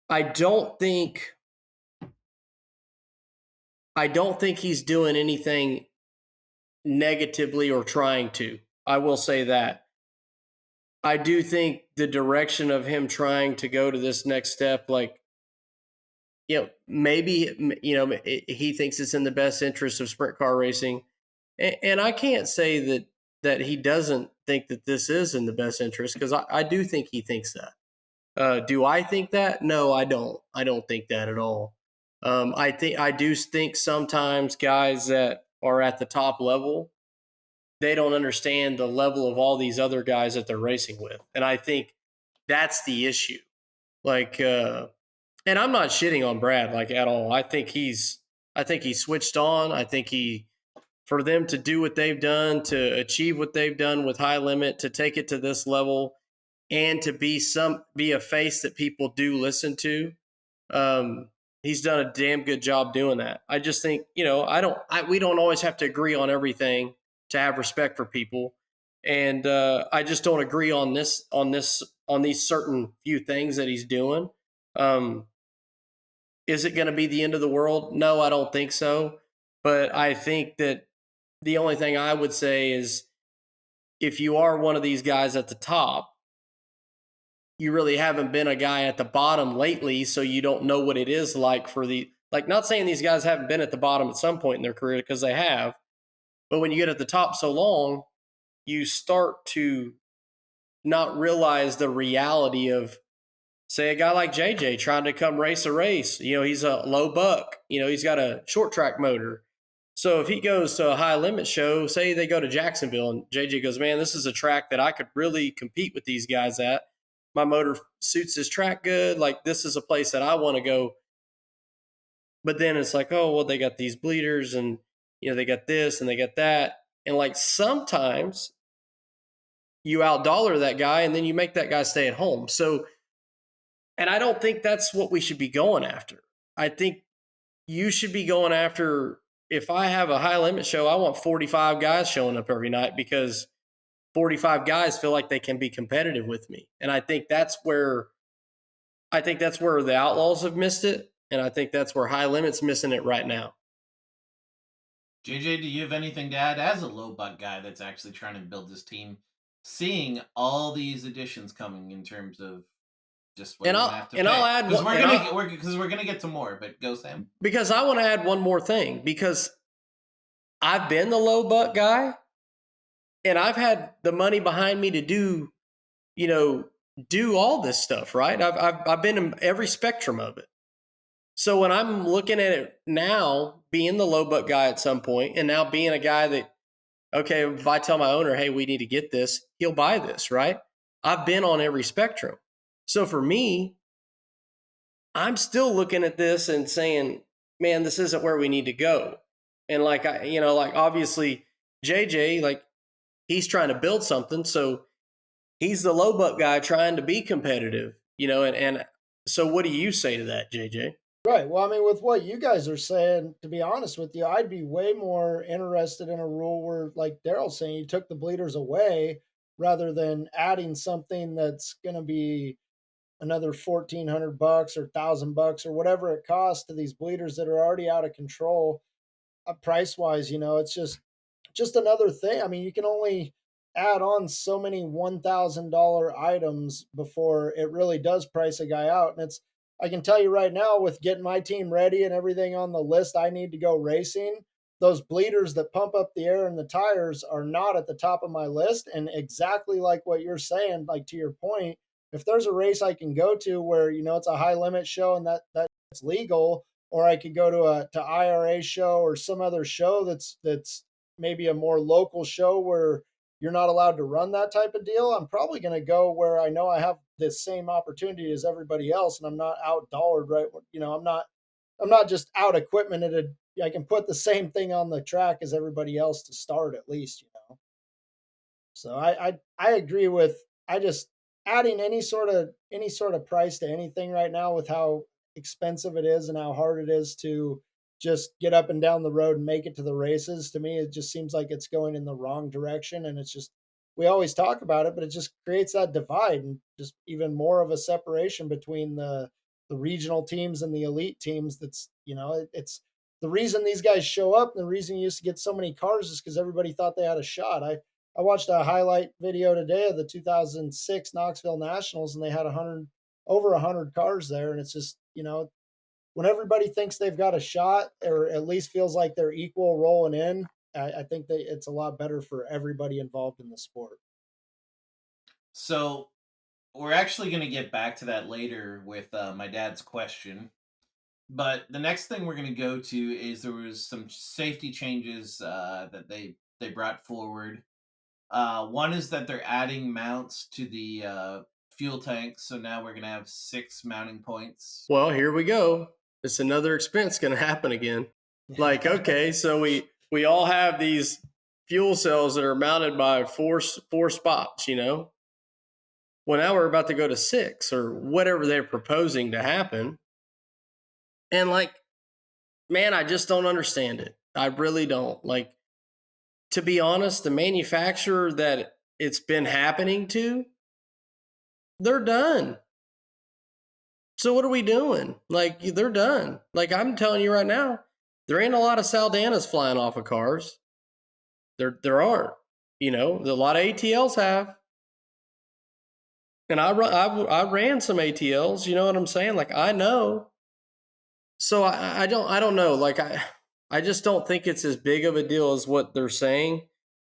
I don't think he's doing anything negatively or trying to. I will say that. I do think the direction of him trying to go to this next step, like, maybe, he thinks it's in the best interest of sprint car racing. And I can't say that he doesn't think that this is in the best interest, because I do think he thinks that. Do I think that? No, I don't. I don't think that at all. I do think sometimes guys that are at the top level, they don't understand the level of all these other guys that they're racing with. And I think that's the issue. Like, and I'm not shitting on Brad, like, at all. I think he's switched on. I think for them to do what they've done, to achieve what they've done with High Limit, to take it to this level, and to be a face that people do listen to. he's done a damn good job doing that. I just think, we don't always have to agree on everything to have respect for people. And I just don't agree on these certain few things that he's doing. Is it going to be the end of the world? No, I don't think so. But I think that the only thing I would say is if you are one of these guys at the top, you really haven't been a guy at the bottom lately, so you don't know what it is like not saying these guys haven't been at the bottom at some point in their career, because they have, but when you get at the top so long, you start to not realize the reality of, say, a guy like JJ trying to come race a race. He's a low buck. He's got a short track motor. So if he goes to a high limit show, say they go to Jacksonville, and JJ goes, man, this is a track that I could really compete with these guys at. My motor suits this track good. Like, this is a place that I want to go. But then it's like, oh, well, they got these bleeders, and, they got this and they got that. And like, sometimes you outdollar that guy and then you make that guy stay at home. So, and I don't think that's what we should be going after. I think you should be going after, if I have a high limit show, I want 45 guys showing up every night, because 45 guys feel like they can be competitive with me. And I think that's where the Outlaws have missed it. And I think that's where High Limit's missing it right now. JJ, do you have anything to add as a low buck guy that's actually trying to build this team, seeing all these additions coming in terms of just what I'll add, because we're gonna get to more, but go, Sam. Because I want to add one more thing, because I've been the low buck guy, and I've had the money behind me to do all this stuff, right? I've been in every spectrum of it. So when I'm looking at it now, being the low buck guy at some point, and now being a guy that, okay, if I tell my owner, hey, we need to get this, he'll buy this, right? I've been on every spectrum. So for me, I'm still looking at this and saying, man, this isn't where we need to go. And like, obviously JJ, like, he's trying to build something. So he's the low buck guy trying to be competitive, and so what do you say to that, JJ? Right. Well, I mean, with what you guys are saying, to be honest with you, I'd be way more interested in a rule where, like Daryl's saying, you took the bleeders away rather than adding something that's going to be another $1,400 or $1,000 or whatever it costs to these bleeders that are already out of control, price wise. It's just another thing. I mean, you can only add on so many $1,000 items before it really does price a guy out. And I can tell you right now, with getting my team ready and everything on the list I need to go racing, those bleeders that pump up the air in the tires are not at the top of my list. And exactly like what you're saying, like to your point, if there's a race I can go to where, it's a high limit show and that's legal, or I could go to IRA show or some other show that's maybe a more local show where you're not allowed to run that type of deal, I'm probably going to go where I know I have the same opportunity as everybody else, and I'm not out dollared, right? I'm not just out equipment I can put the same thing on the track as everybody else to start, at least. So I agree with, I just adding any sort of price to anything right now, with how expensive it is and how hard it is to just get up and down the road and make it to the races. To me, it just seems like it's going in the wrong direction. And it's just, we always talk about it, but it just creates that divide and just even more of a separation between the regional teams and the elite teams. That's, it's the reason these guys show up, and the reason you used to get so many cars is because everybody thought they had a shot. I watched a highlight video today of the 2006 Knoxville Nationals, and they had over 100 cars there. And it's just, when everybody thinks they've got a shot, or at least feels like they're equal rolling in, I think that it's a lot better for everybody involved in the sport. So we're actually going to get back to that later with my dad's question. But the next thing we're going to go to is there was some safety changes that they brought forward. One is that they're adding mounts to the fuel tanks, so now we're going to have 6 mounting points. Well, here we go. It's another expense going to happen again. Like, okay, so we all have these fuel cells that are mounted by four spots, Well, now we're about to go to 6 or whatever they're proposing to happen. And like, man, I just don't understand it. I really don't. Like, to be honest, the manufacturer that it's been happening to, they're done. So what are we doing? Like, they're done. Like, I'm telling you right now, there ain't a lot of Saldanas flying off of cars. There aren't. You know, a lot of ATLs have. And I ran some ATLs. You know what I'm saying? Like, I know. So I don't know. Like, I just don't think it's as big of a deal as what they're saying.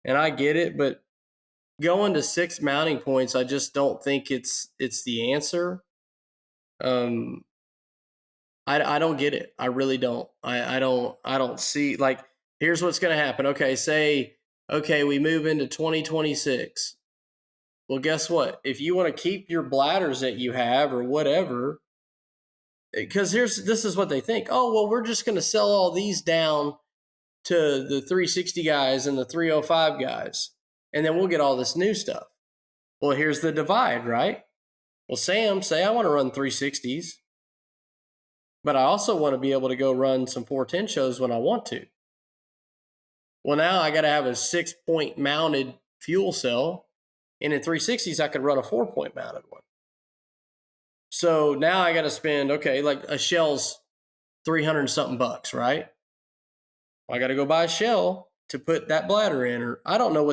And I get it, but going to 6 mounting points, I just don't think it's the answer. I don't get it. I really don't. I don't see, like, here's what's going to happen. Okay, we move into 2026. Well, guess what? If you want to keep your bladders that you have or whatever, because this is what they think. Oh, well, we're just going to sell all these down to the 360 guys and the 305 guys, and then we'll get all this new stuff. Well, here's the divide, right? Well, Sam, say I want to run 360s, but I also want to be able to go run some 410 shows when I want to. Well, now I got to have a 6-point mounted fuel cell, and in 360s I could run a 4-point mounted one. So now I got to spend, like a shell's $300 something bucks, right? I got to go buy a shell to put that bladder in, or I don't know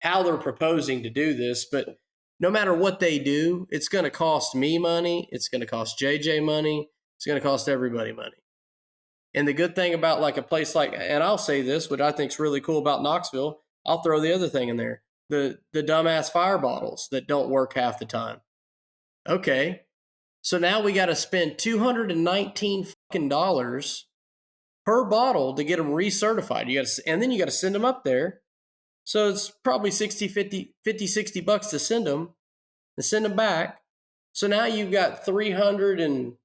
how they're proposing to do this, but no matter what they do, it's going to cost me money. It's going to cost JJ money. It's going to cost everybody money. And the good thing about like a place like, and I'll say this, what I think is really cool about Knoxville, I'll throw the other thing in there, the dumbass fire bottles that don't work half the time. Okay, so now we got to spend $219 fucking dollars per bottle to get them recertified. And then you got to send them up there. So it's probably 60 bucks to send them and send them back. So now you've got $340.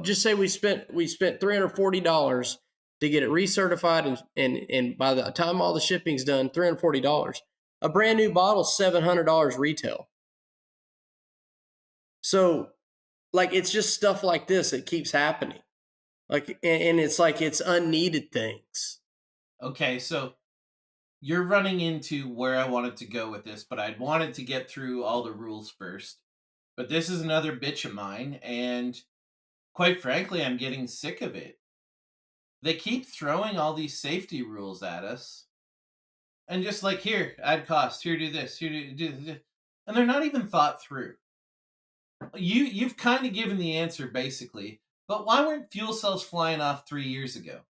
Just say we spent $340 to get it recertified, and by the time all the shipping's done, $340. A brand new bottle, $700 retail. So, like, it's just stuff like this that keeps happening. Like, and it's like it's unneeded things. Okay, so you're running into where I wanted to go with this, but I wanted to get through all the rules first. But this is another bitch of mine, and quite frankly, I'm getting sick of it. They keep throwing all these safety rules at us, and just like, here, add cost, here, do this, here, do this, and they're not even thought through. You've kind of given the answer, basically, but why weren't fuel cells flying off 3 years ago?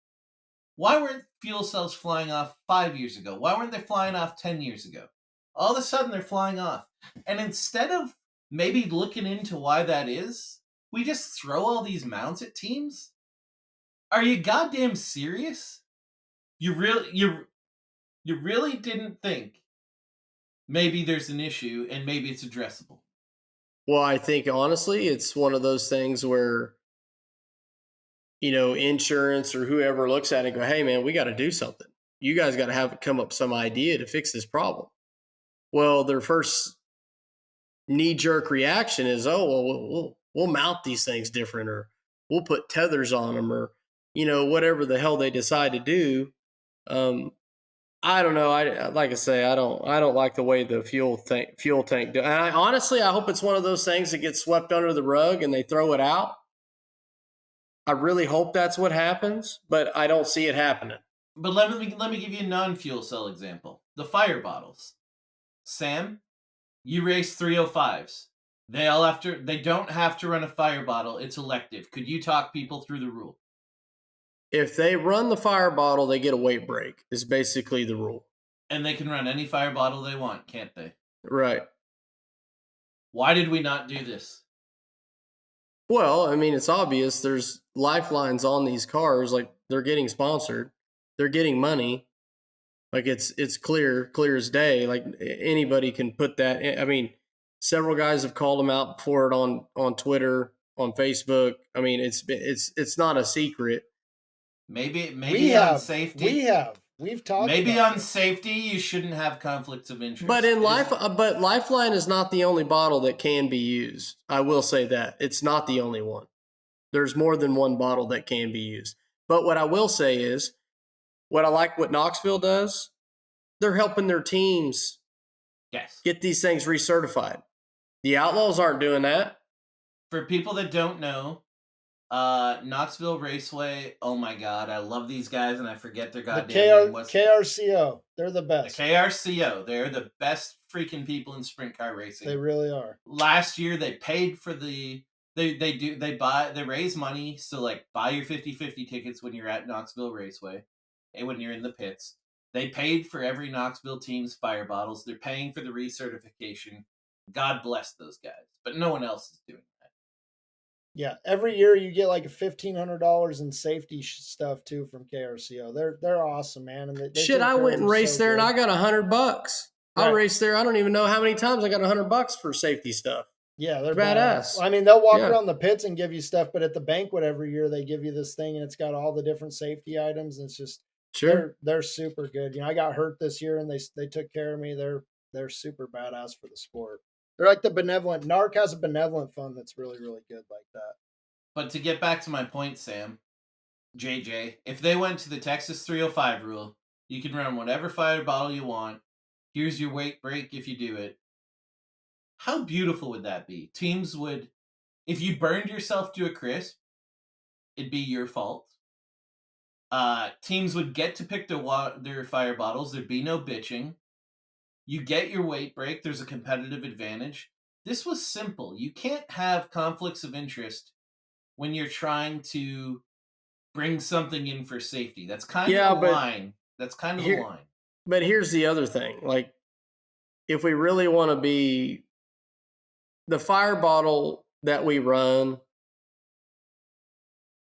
Why weren't fuel cells flying off 5 years ago? Why weren't they flying off 10 years ago? All of a sudden, they're flying off. And instead of maybe looking into why that is, we just throw all these mounts at teams? Are you goddamn serious? You really didn't think maybe there's an issue and maybe it's addressable? Well, I think honestly, it's one of those things where, insurance or whoever looks at it and go, hey man, we got to do something. You guys got to come up with some idea to fix this problem. Well, their first knee-jerk reaction is, oh, well, we'll mount these things different, or we'll put tethers on them, or, whatever the hell they decide to do. I don't know. Like I say, I don't like the way the fuel tank. And I hope it's one of those things that gets swept under the rug and they throw it out. I really hope that's what happens, but I don't see it happening. But let me give you a non-fuel cell example. The fire bottles. Sam, you race 305s. They don't have to run a fire bottle. It's elective. Could you talk people through the rule? If they run the fire bottle, they get a weight break, is basically the rule. And they can run any fire bottle they want, can't they? Right. Why did we not do this? Well, I mean, it's obvious. There's lifelines on these cars. Like, they're getting sponsored. They're getting money. Like, it's clear as day. Like, anybody can put that. I mean, several guys have called them out for it on Twitter, on Facebook. I mean, it's not a secret. Maybe on safety. We've talked. Maybe on safety, you shouldn't have conflicts of interest. But Lifeline is not the only bottle that can be used. I will say that it's not the only one. There's more than one bottle that can be used. But what I will say is, what I like what Knoxville does, they're helping their teams get these things recertified. The Outlaws aren't doing that. For people that don't know, Knoxville Raceway, oh my God, I love these guys, and I forget their goddamn name. KRCO, they're the best. The KRCO, they're the best freaking people in sprint car racing. They really are. Last year, they paid for they raise money, so like buy your 50-50 tickets when you're at Knoxville Raceway, and when you're in the pits. They paid for every Knoxville team's fire bottles. They're paying for the recertification. God bless those guys, but no one else is doing that. Yeah, every year you get like $1,500 in safety stuff too from KRCO. They're awesome, man. And they I went and raced there, and I got $100. Right. I raced there. I don't even know how many times I got $100 for safety stuff. Yeah, they're badass. I mean, they'll walk around the pits and give you stuff, but at the banquet every year they give you this thing, and it's got all the different safety items. And it's just they're super good. I got hurt this year, and they took care of me. They're super badass for the sport. They're like the benevolent. NARC has a benevolent fund that's really, really good like that. But to get back to my point, Sam, JJ, if they went to the Texas 305 rule, you can run whatever fire bottle you want. Here's your weight break if you do it. How beautiful would that be? Teams would, if you burned yourself to a crisp, it'd be your fault. Teams would get to pick their fire bottles. There'd be no bitching. You get your weight break. There's a competitive advantage. This was simple. You can't have conflicts of interest when you're trying to bring something in for safety. That's kind of a line. That's kind of a line. But here's the other thing. Like, if we really want to be the fire bottle that we run,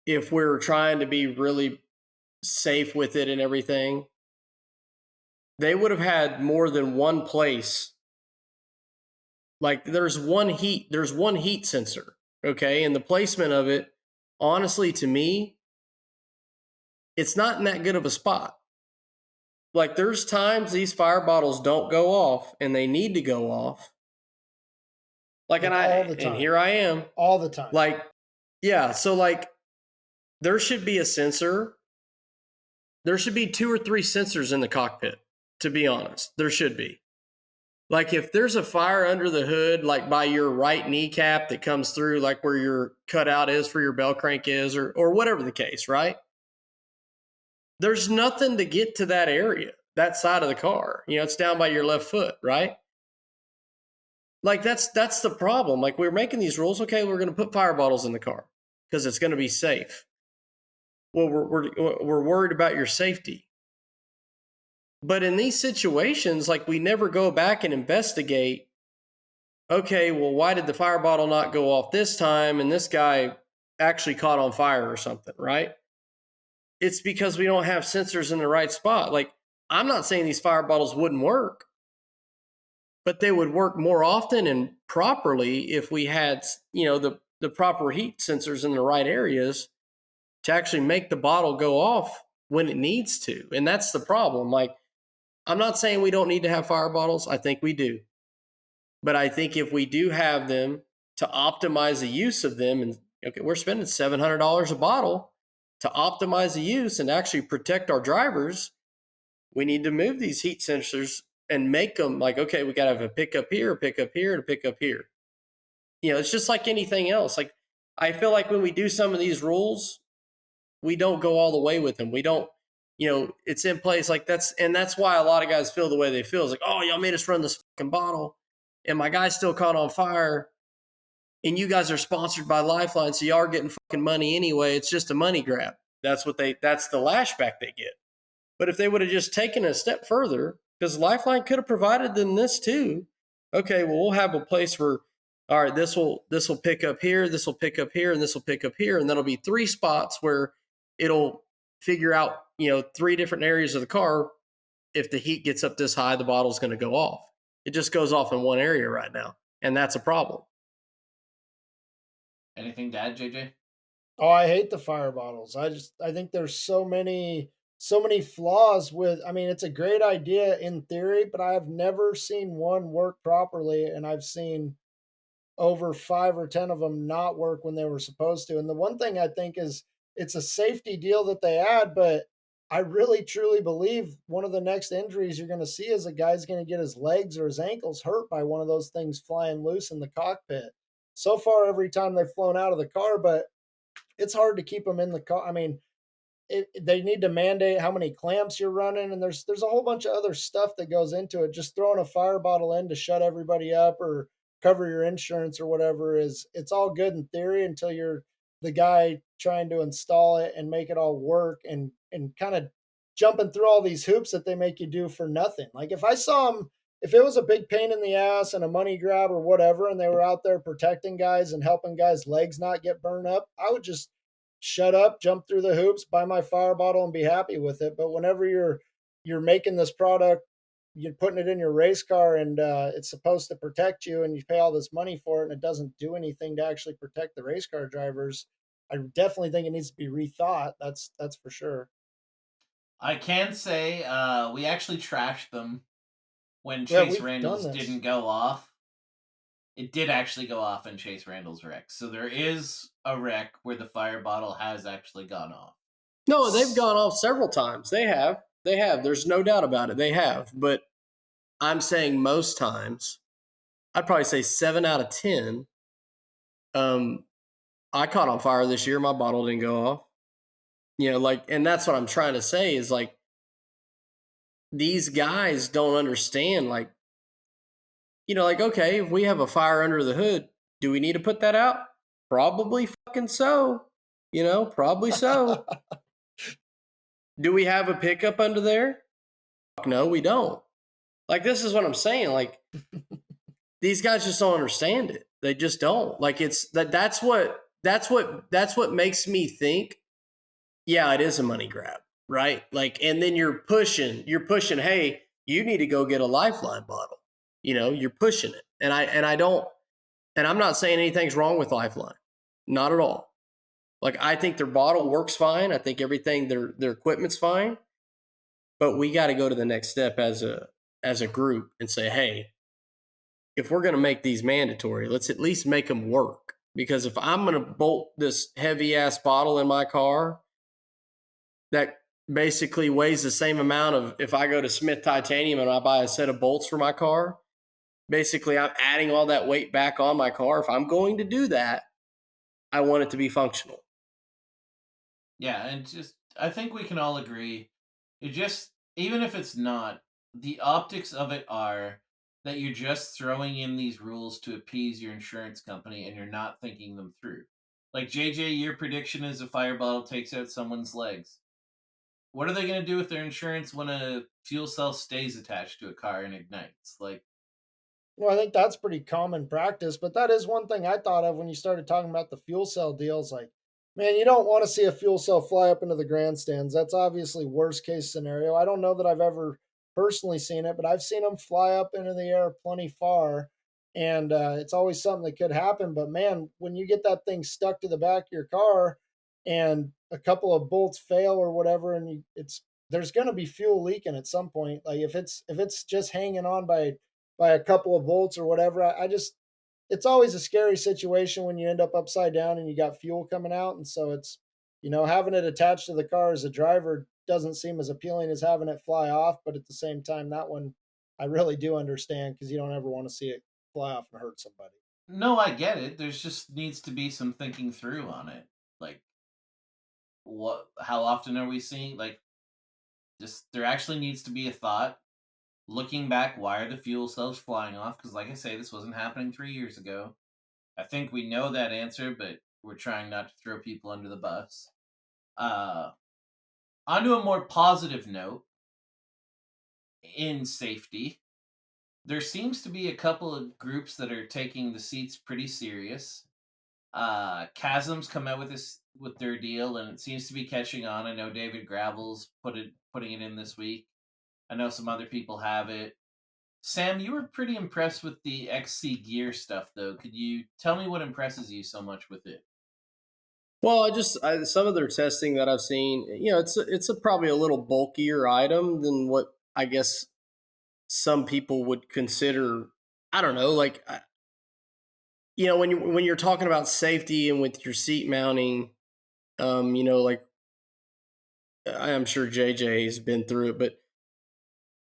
if we're trying to be really safe with it and everything, they would have had more than one place. Like, there's one heat sensor, okay? And the placement of it, honestly, to me, it's not in that good of a spot. Like, there's times these fire bottles don't go off, and they need to go off. Like, and here I am. All the time. Like, yeah, so, like, there should be a sensor. There should be 2 or 3 sensors in the cockpit, to be honest. There should be. Like, if there's a fire under the hood, like by your right kneecap that comes through, like where your cutout is for your bell crank is, or whatever the case, right? There's nothing to get to that area, that side of the car. It's down by your left foot, right? Like, that's the problem. Like, we're making these rules. Okay, we're going to put fire bottles in the car because it's going to be safe. Well, we're worried about your safety. But in these situations, like, we never go back and investigate, okay, well, why did the fire bottle not go off this time and this guy actually caught on fire or something, right? It's because we don't have sensors in the right spot. Like, I'm not saying these fire bottles wouldn't work, but they would work more often and properly if we had, the proper heat sensors in the right areas to actually make the bottle go off when it needs to. And that's the problem. Like, I'm not saying we don't need to have fire bottles. I think we do. But I think if we do have them, to optimize the use of them, and okay, we're spending $700 a bottle to optimize the use and actually protect our drivers, we need to move these heat sensors and make them like, okay, we got to have a pickup here, a pickup here, and a pickup here. It's just like anything else. Like, I feel like when we do some of these rules, we don't go all the way with them. We don't, it's in place like that's why a lot of guys feel the way they feel. It's like, oh, y'all made us run this fucking bottle and my guy's still caught on fire and you guys are sponsored by Lifeline, so y'all are getting fucking money anyway. It's just a money grab. That's the lashback they get. But if they would have just taken a step further, because Lifeline could have provided them this too. Okay, well, we'll have a place where, all right, this will pick up here, this will pick up here, and this will pick up here, and that'll be 3 spots where it'll figure out, 3 different areas of the car. If the heat gets up this high, the bottle's going to go off. It just goes off in one area right now, and that's a problem. Anything to add, JJ? Oh, I hate the fire bottles. I think there's so many flaws with. I mean, it's a great idea in theory, but I have never seen one work properly, and I've seen over 5 or 10 of them not work when they were supposed to. And the one thing I think is it's a safety deal that they add, but I really truly believe one of the next injuries you're going to see is a guy's going to get his legs or his ankles hurt by one of those things flying loose in the cockpit. So far, every time they've flown out of the car, but it's hard to keep them in the car. I mean, they need to mandate how many clamps you're running, and there's a whole bunch of other stuff that goes into it. Just throwing a fire bottle in to shut everybody up or cover your insurance or whatever is it's all good in theory until you're the guy trying to install it and make it all work and kind of jumping through all these hoops that they make you do for nothing. Like if I saw them, if it was a big pain in the ass and a money grab or whatever, and they were out there protecting guys and helping guys' legs not get burned up, I would just shut up, jump through the hoops, buy my fire bottle, and be happy with it. But whenever you're making this product, you're putting it in your race car, and it's supposed to protect you, and you pay all this money for it, and it doesn't do anything to actually protect the race car drivers. I definitely think it needs to be rethought. That's for sure. I can say we actually trashed them when Yeah, Chase we've done Randall's this. didn't go off. It did actually go off in Chase Randall's wreck. So there is a wreck where the fire bottle has actually gone off. No, they've gone off several times. They have. They have. There's no doubt about it. They have. But I'm saying most times, I'd probably say 7 out of 10. I caught on fire this year. My bottle didn't go off. And that's what I'm trying to say is like, these guys don't understand. Okay, if we have a fire under the hood, do we need to put that out? Probably fucking so. Probably so. Do we have a pickup under there? Fuck no, we don't. Like, this is what I'm saying. Like, these guys just don't understand it. They just don't. Like, that's what makes me think, yeah, it is a money grab, right? Like, and then you're pushing, hey, you need to go get a Lifeline bottle. You're pushing it. And I'm not saying anything's wrong with Lifeline. Not at all. Like, I think their bottle works fine. I think everything, their equipment's fine. But we got to go to the next step as a group and say, hey, if we're going to make these mandatory, let's at least make them work. Because if I'm going to bolt this heavy ass bottle in my car that basically weighs the same amount of if I go to Smith Titanium and I buy a set of bolts for my car, basically I'm adding all that weight back on my car. If I'm going to do that, I want it to be functional. Yeah, and I think we can all agree. Even if it's not, the optics of it are that you're just throwing in these rules to appease your insurance company and you're not thinking them through. Like JJ, your prediction is a fire bottle takes out someone's legs. What are they going to do with their insurance when a fuel cell stays attached to a car and ignites? Like, Well, I think that's pretty common practice, but that is one thing I thought of when you started talking about the fuel cell deals. Like, man, you don't want to see a fuel cell fly up into the grandstands. That's obviously worst case scenario. I don't know that I've ever personally seen it, but I've seen them fly up into the air plenty far, and it's always something that could happen. But man, when you get that thing stuck to the back of your car, and a couple of bolts fail or whatever, and it's there's going to be fuel leaking at some point. Like if it's just hanging on by a couple of volts or whatever. I just it's always a scary situation when you end up upside down and you got fuel coming out. And so it's having it attached to the car as a driver doesn't seem as appealing as having it fly off. But at the same time, that one I really do understand because you don't ever want to see it fly off and hurt somebody. no, I get it. There's just needs to be some thinking through on it. Like, how often are we seeing, like, just there actually needs to be a thought. Looking back, why are the fuel cells flying off? Because, like I say, this wasn't happening 3 years ago. I think we know that answer, but we're trying not to throw people under the bus. Onto a more positive note, in safety, there seems to be a couple of groups that are taking the seats pretty serious. Chasm's come out with their deal, and it seems to be catching on. I know David Gravel's putting it in this week. I know some other people have it. Sam, you were pretty impressed with the XC gear stuff, though. Could you tell me what impresses you so much with it? Well, some of their testing that I've seen, it's probably a little bulkier item than what I guess some people would consider. I don't know, like when you're talking about safety and with your seat mounting, like I'm sure JJ has been through it, but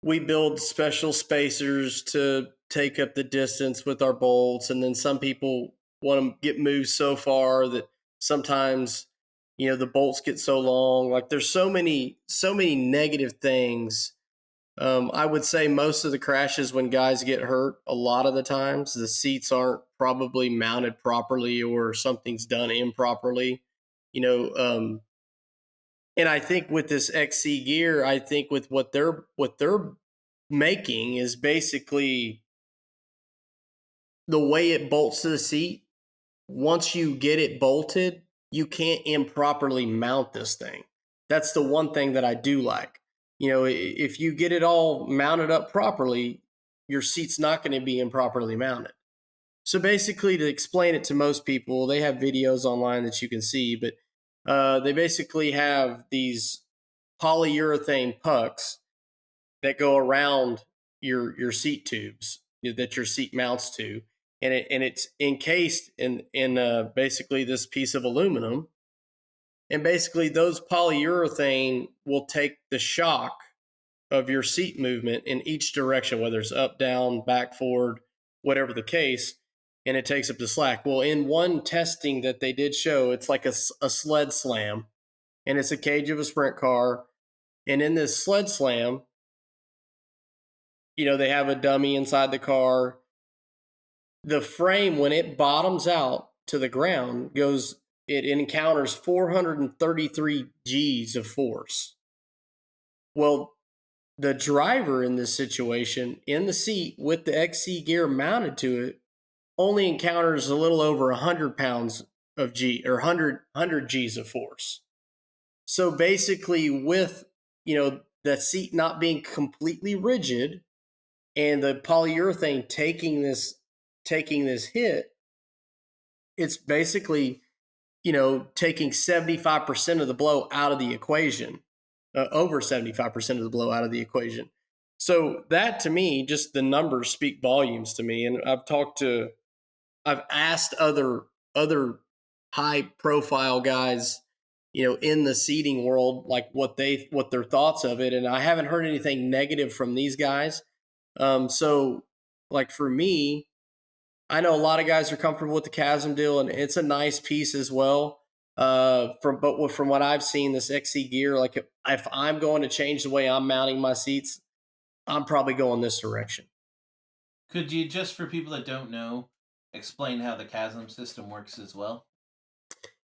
we build special spacers to take up the distance with our bolts, and then some people want to get moved so far that sometimes the bolts get so long. Like there's so many negative things. I would say most of the crashes when guys get hurt, a lot of the times the seats aren't probably mounted properly or something's done improperly. You know, and I think with this XC gear, I think with what they're making is basically the way it bolts to the seat. Once you get it bolted, you can't improperly mount this thing. That's the one thing that I do like. If you get it all mounted up properly, your seat's not going to be improperly mounted. So basically, to explain it to most people, they have videos online that you can see, but they basically have these polyurethane pucks that go around your seat tubes that your seat mounts to, and it's encased in basically this piece of aluminum, and basically those polyurethane will take the shock of your seat movement in each direction, whether it's up, down, back, forward, whatever the case, and it takes up the slack. Well, in one testing that they did show, it's like a sled slam, and it's a cage of a sprint car, and in this sled slam, they have a dummy inside the car. The frame, when it bottoms out to the ground, it encounters 433 G's of force. Well, the driver in this situation, in the seat with the XC gear mounted to it, only encounters a little over 100 pounds of G, or 100 G's of force. So basically, with the seat not being completely rigid, and the polyurethane taking this hit, it's basically taking 75% of the blow out of the equation, over 75% of the blow out of the equation. So that, to me, just the numbers speak volumes to me. And I've asked other high profile guys in the seating world, like what their thoughts of it, and I haven't heard anything negative from these guys. So, like for me, I know a lot of guys are comfortable with the Chasm deal, and it's a nice piece as well. From what I've seen, this XC gear, like if I'm going to change the way I'm mounting my seats, I'm probably going this direction. Could you, just for people that don't know, explain how the Chasm system works as well?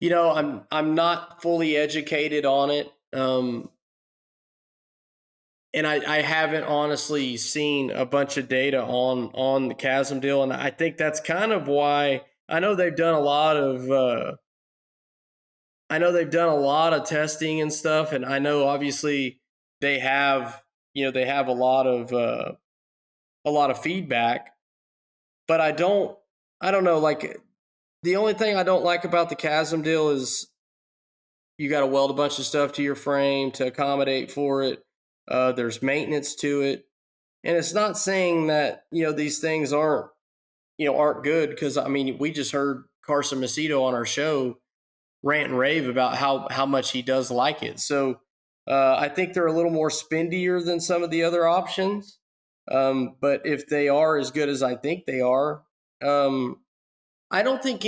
I'm not fully educated on it. And I haven't honestly seen a bunch of data on the Chasm deal, and I think that's kind of why I know they've done a lot of testing and stuff, and I know obviously they have a lot of feedback, but I don't know, like the only thing I don't like about the Chasm deal is you got to weld a bunch of stuff to your frame to accommodate for it. There's maintenance to it. And it's not saying that, these things aren't good, because, I mean, we just heard Carson Macedo on our show rant and rave about how much he does like it. So I think they're a little more spendier than some of the other options. But if they are as good as I think they are, I don't think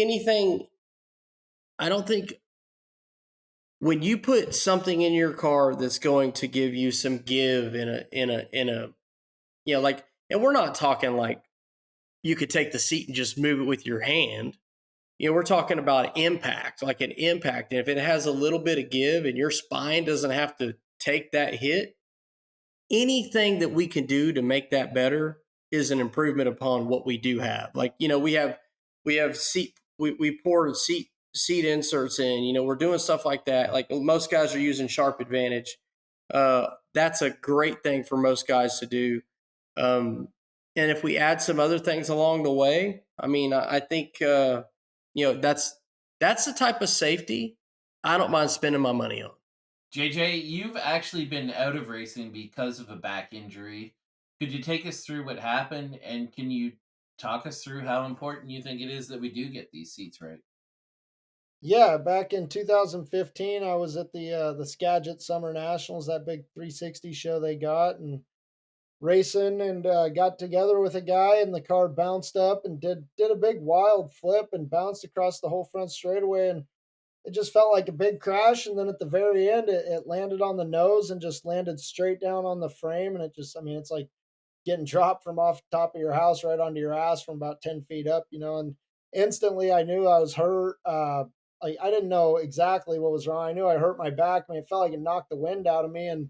when you put something in your car that's going to give you some give in a like, and we're not talking like you could take the seat and just move it with your hand. We're talking about impact, like an impact. And if it has a little bit of give and your spine doesn't have to take that hit, anything that we can do to make that better is an improvement upon what we do have. Like, we have seat, we pour seat inserts in, we're doing stuff like that. Like most guys are using Sharp Advantage. That's a great thing for most guys to do. And if we add some other things along the way, I mean, I think, that's the type of safety I don't mind spending my money on. JJ, you've actually been out of racing because of a back injury. Could you take us through what happened, and can you talk us through how important you think it is that we do get these seats right. Yeah, back in 2015, I was at the Skagit Summer Nationals, that big 360 show they got, and racing, and got together with a guy, and the car bounced up and did a big wild flip and bounced across the whole front straightaway, and it just felt like a big crash. And then at the very end, it landed on the nose and just landed straight down on the frame, and it just, I mean, it's like getting dropped from off the top of your house right onto your ass from about 10 feet up, and instantly I knew I was hurt. Like, I didn't know exactly what was wrong. I knew I hurt my back. I mean, it felt like it knocked the wind out of me, and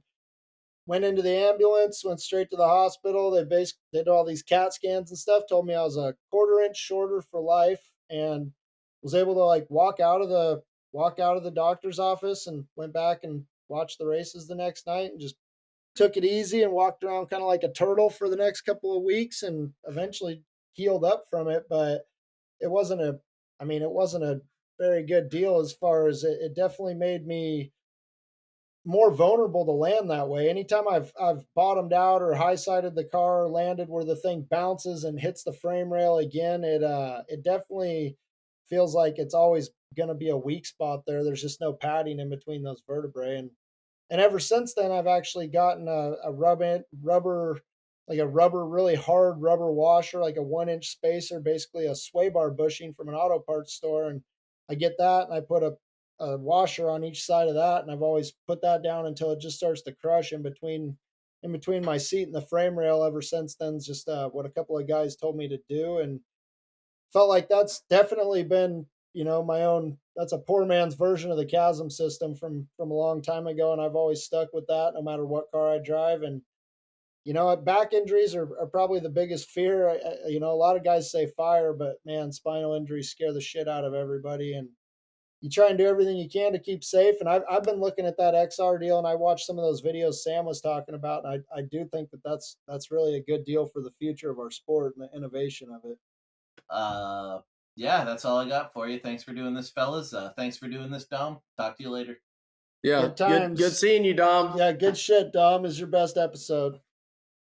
went into the ambulance, went straight to the hospital. They basically did all these CAT scans and stuff, told me I was a quarter inch shorter for life, and was able to like walk out of the doctor's office, and went back and watched the races the next night, and just took it easy and walked around kind of like a turtle for the next couple of weeks, and eventually healed up from it. But it wasn't a, I mean, it wasn't a very good deal, as far as it definitely made me more vulnerable to land that way. Anytime I've bottomed out or high sided the car, landed where the thing bounces and hits the frame rail again, it definitely feels like it's always going to be a weak spot there. There's just no padding in between those vertebrae, and ever since then, I've actually gotten a rubber, like a rubber, really hard rubber washer, like a 1 inch spacer, basically a sway bar bushing from an auto parts store. And I get that, and I put a washer on each side of that. And I've always put that down until it just starts to crush in between my seat and the frame rail. Ever since then, it's just what a couple of guys told me to do. And felt like that's definitely been, my own, that's a poor man's version of the chasm system from a long time ago, and I've always stuck with that no matter what car I drive. And back injuries are probably the biggest fear. A lot of guys say fire, but man, spinal injuries scare the shit out of everybody, and you try and do everything you can to keep safe. And I've been looking at that XR deal, and I watched some of those videos Sam was talking about, and I do think that's really a good deal for the future of our sport and the innovation of it. Yeah, that's all I got for you. Thanks for doing this, fellas. Thanks for doing this, Dom. Talk to you later. Yeah, Good times. good seeing you, Dom. Yeah, good shit, Dom. Is your best episode.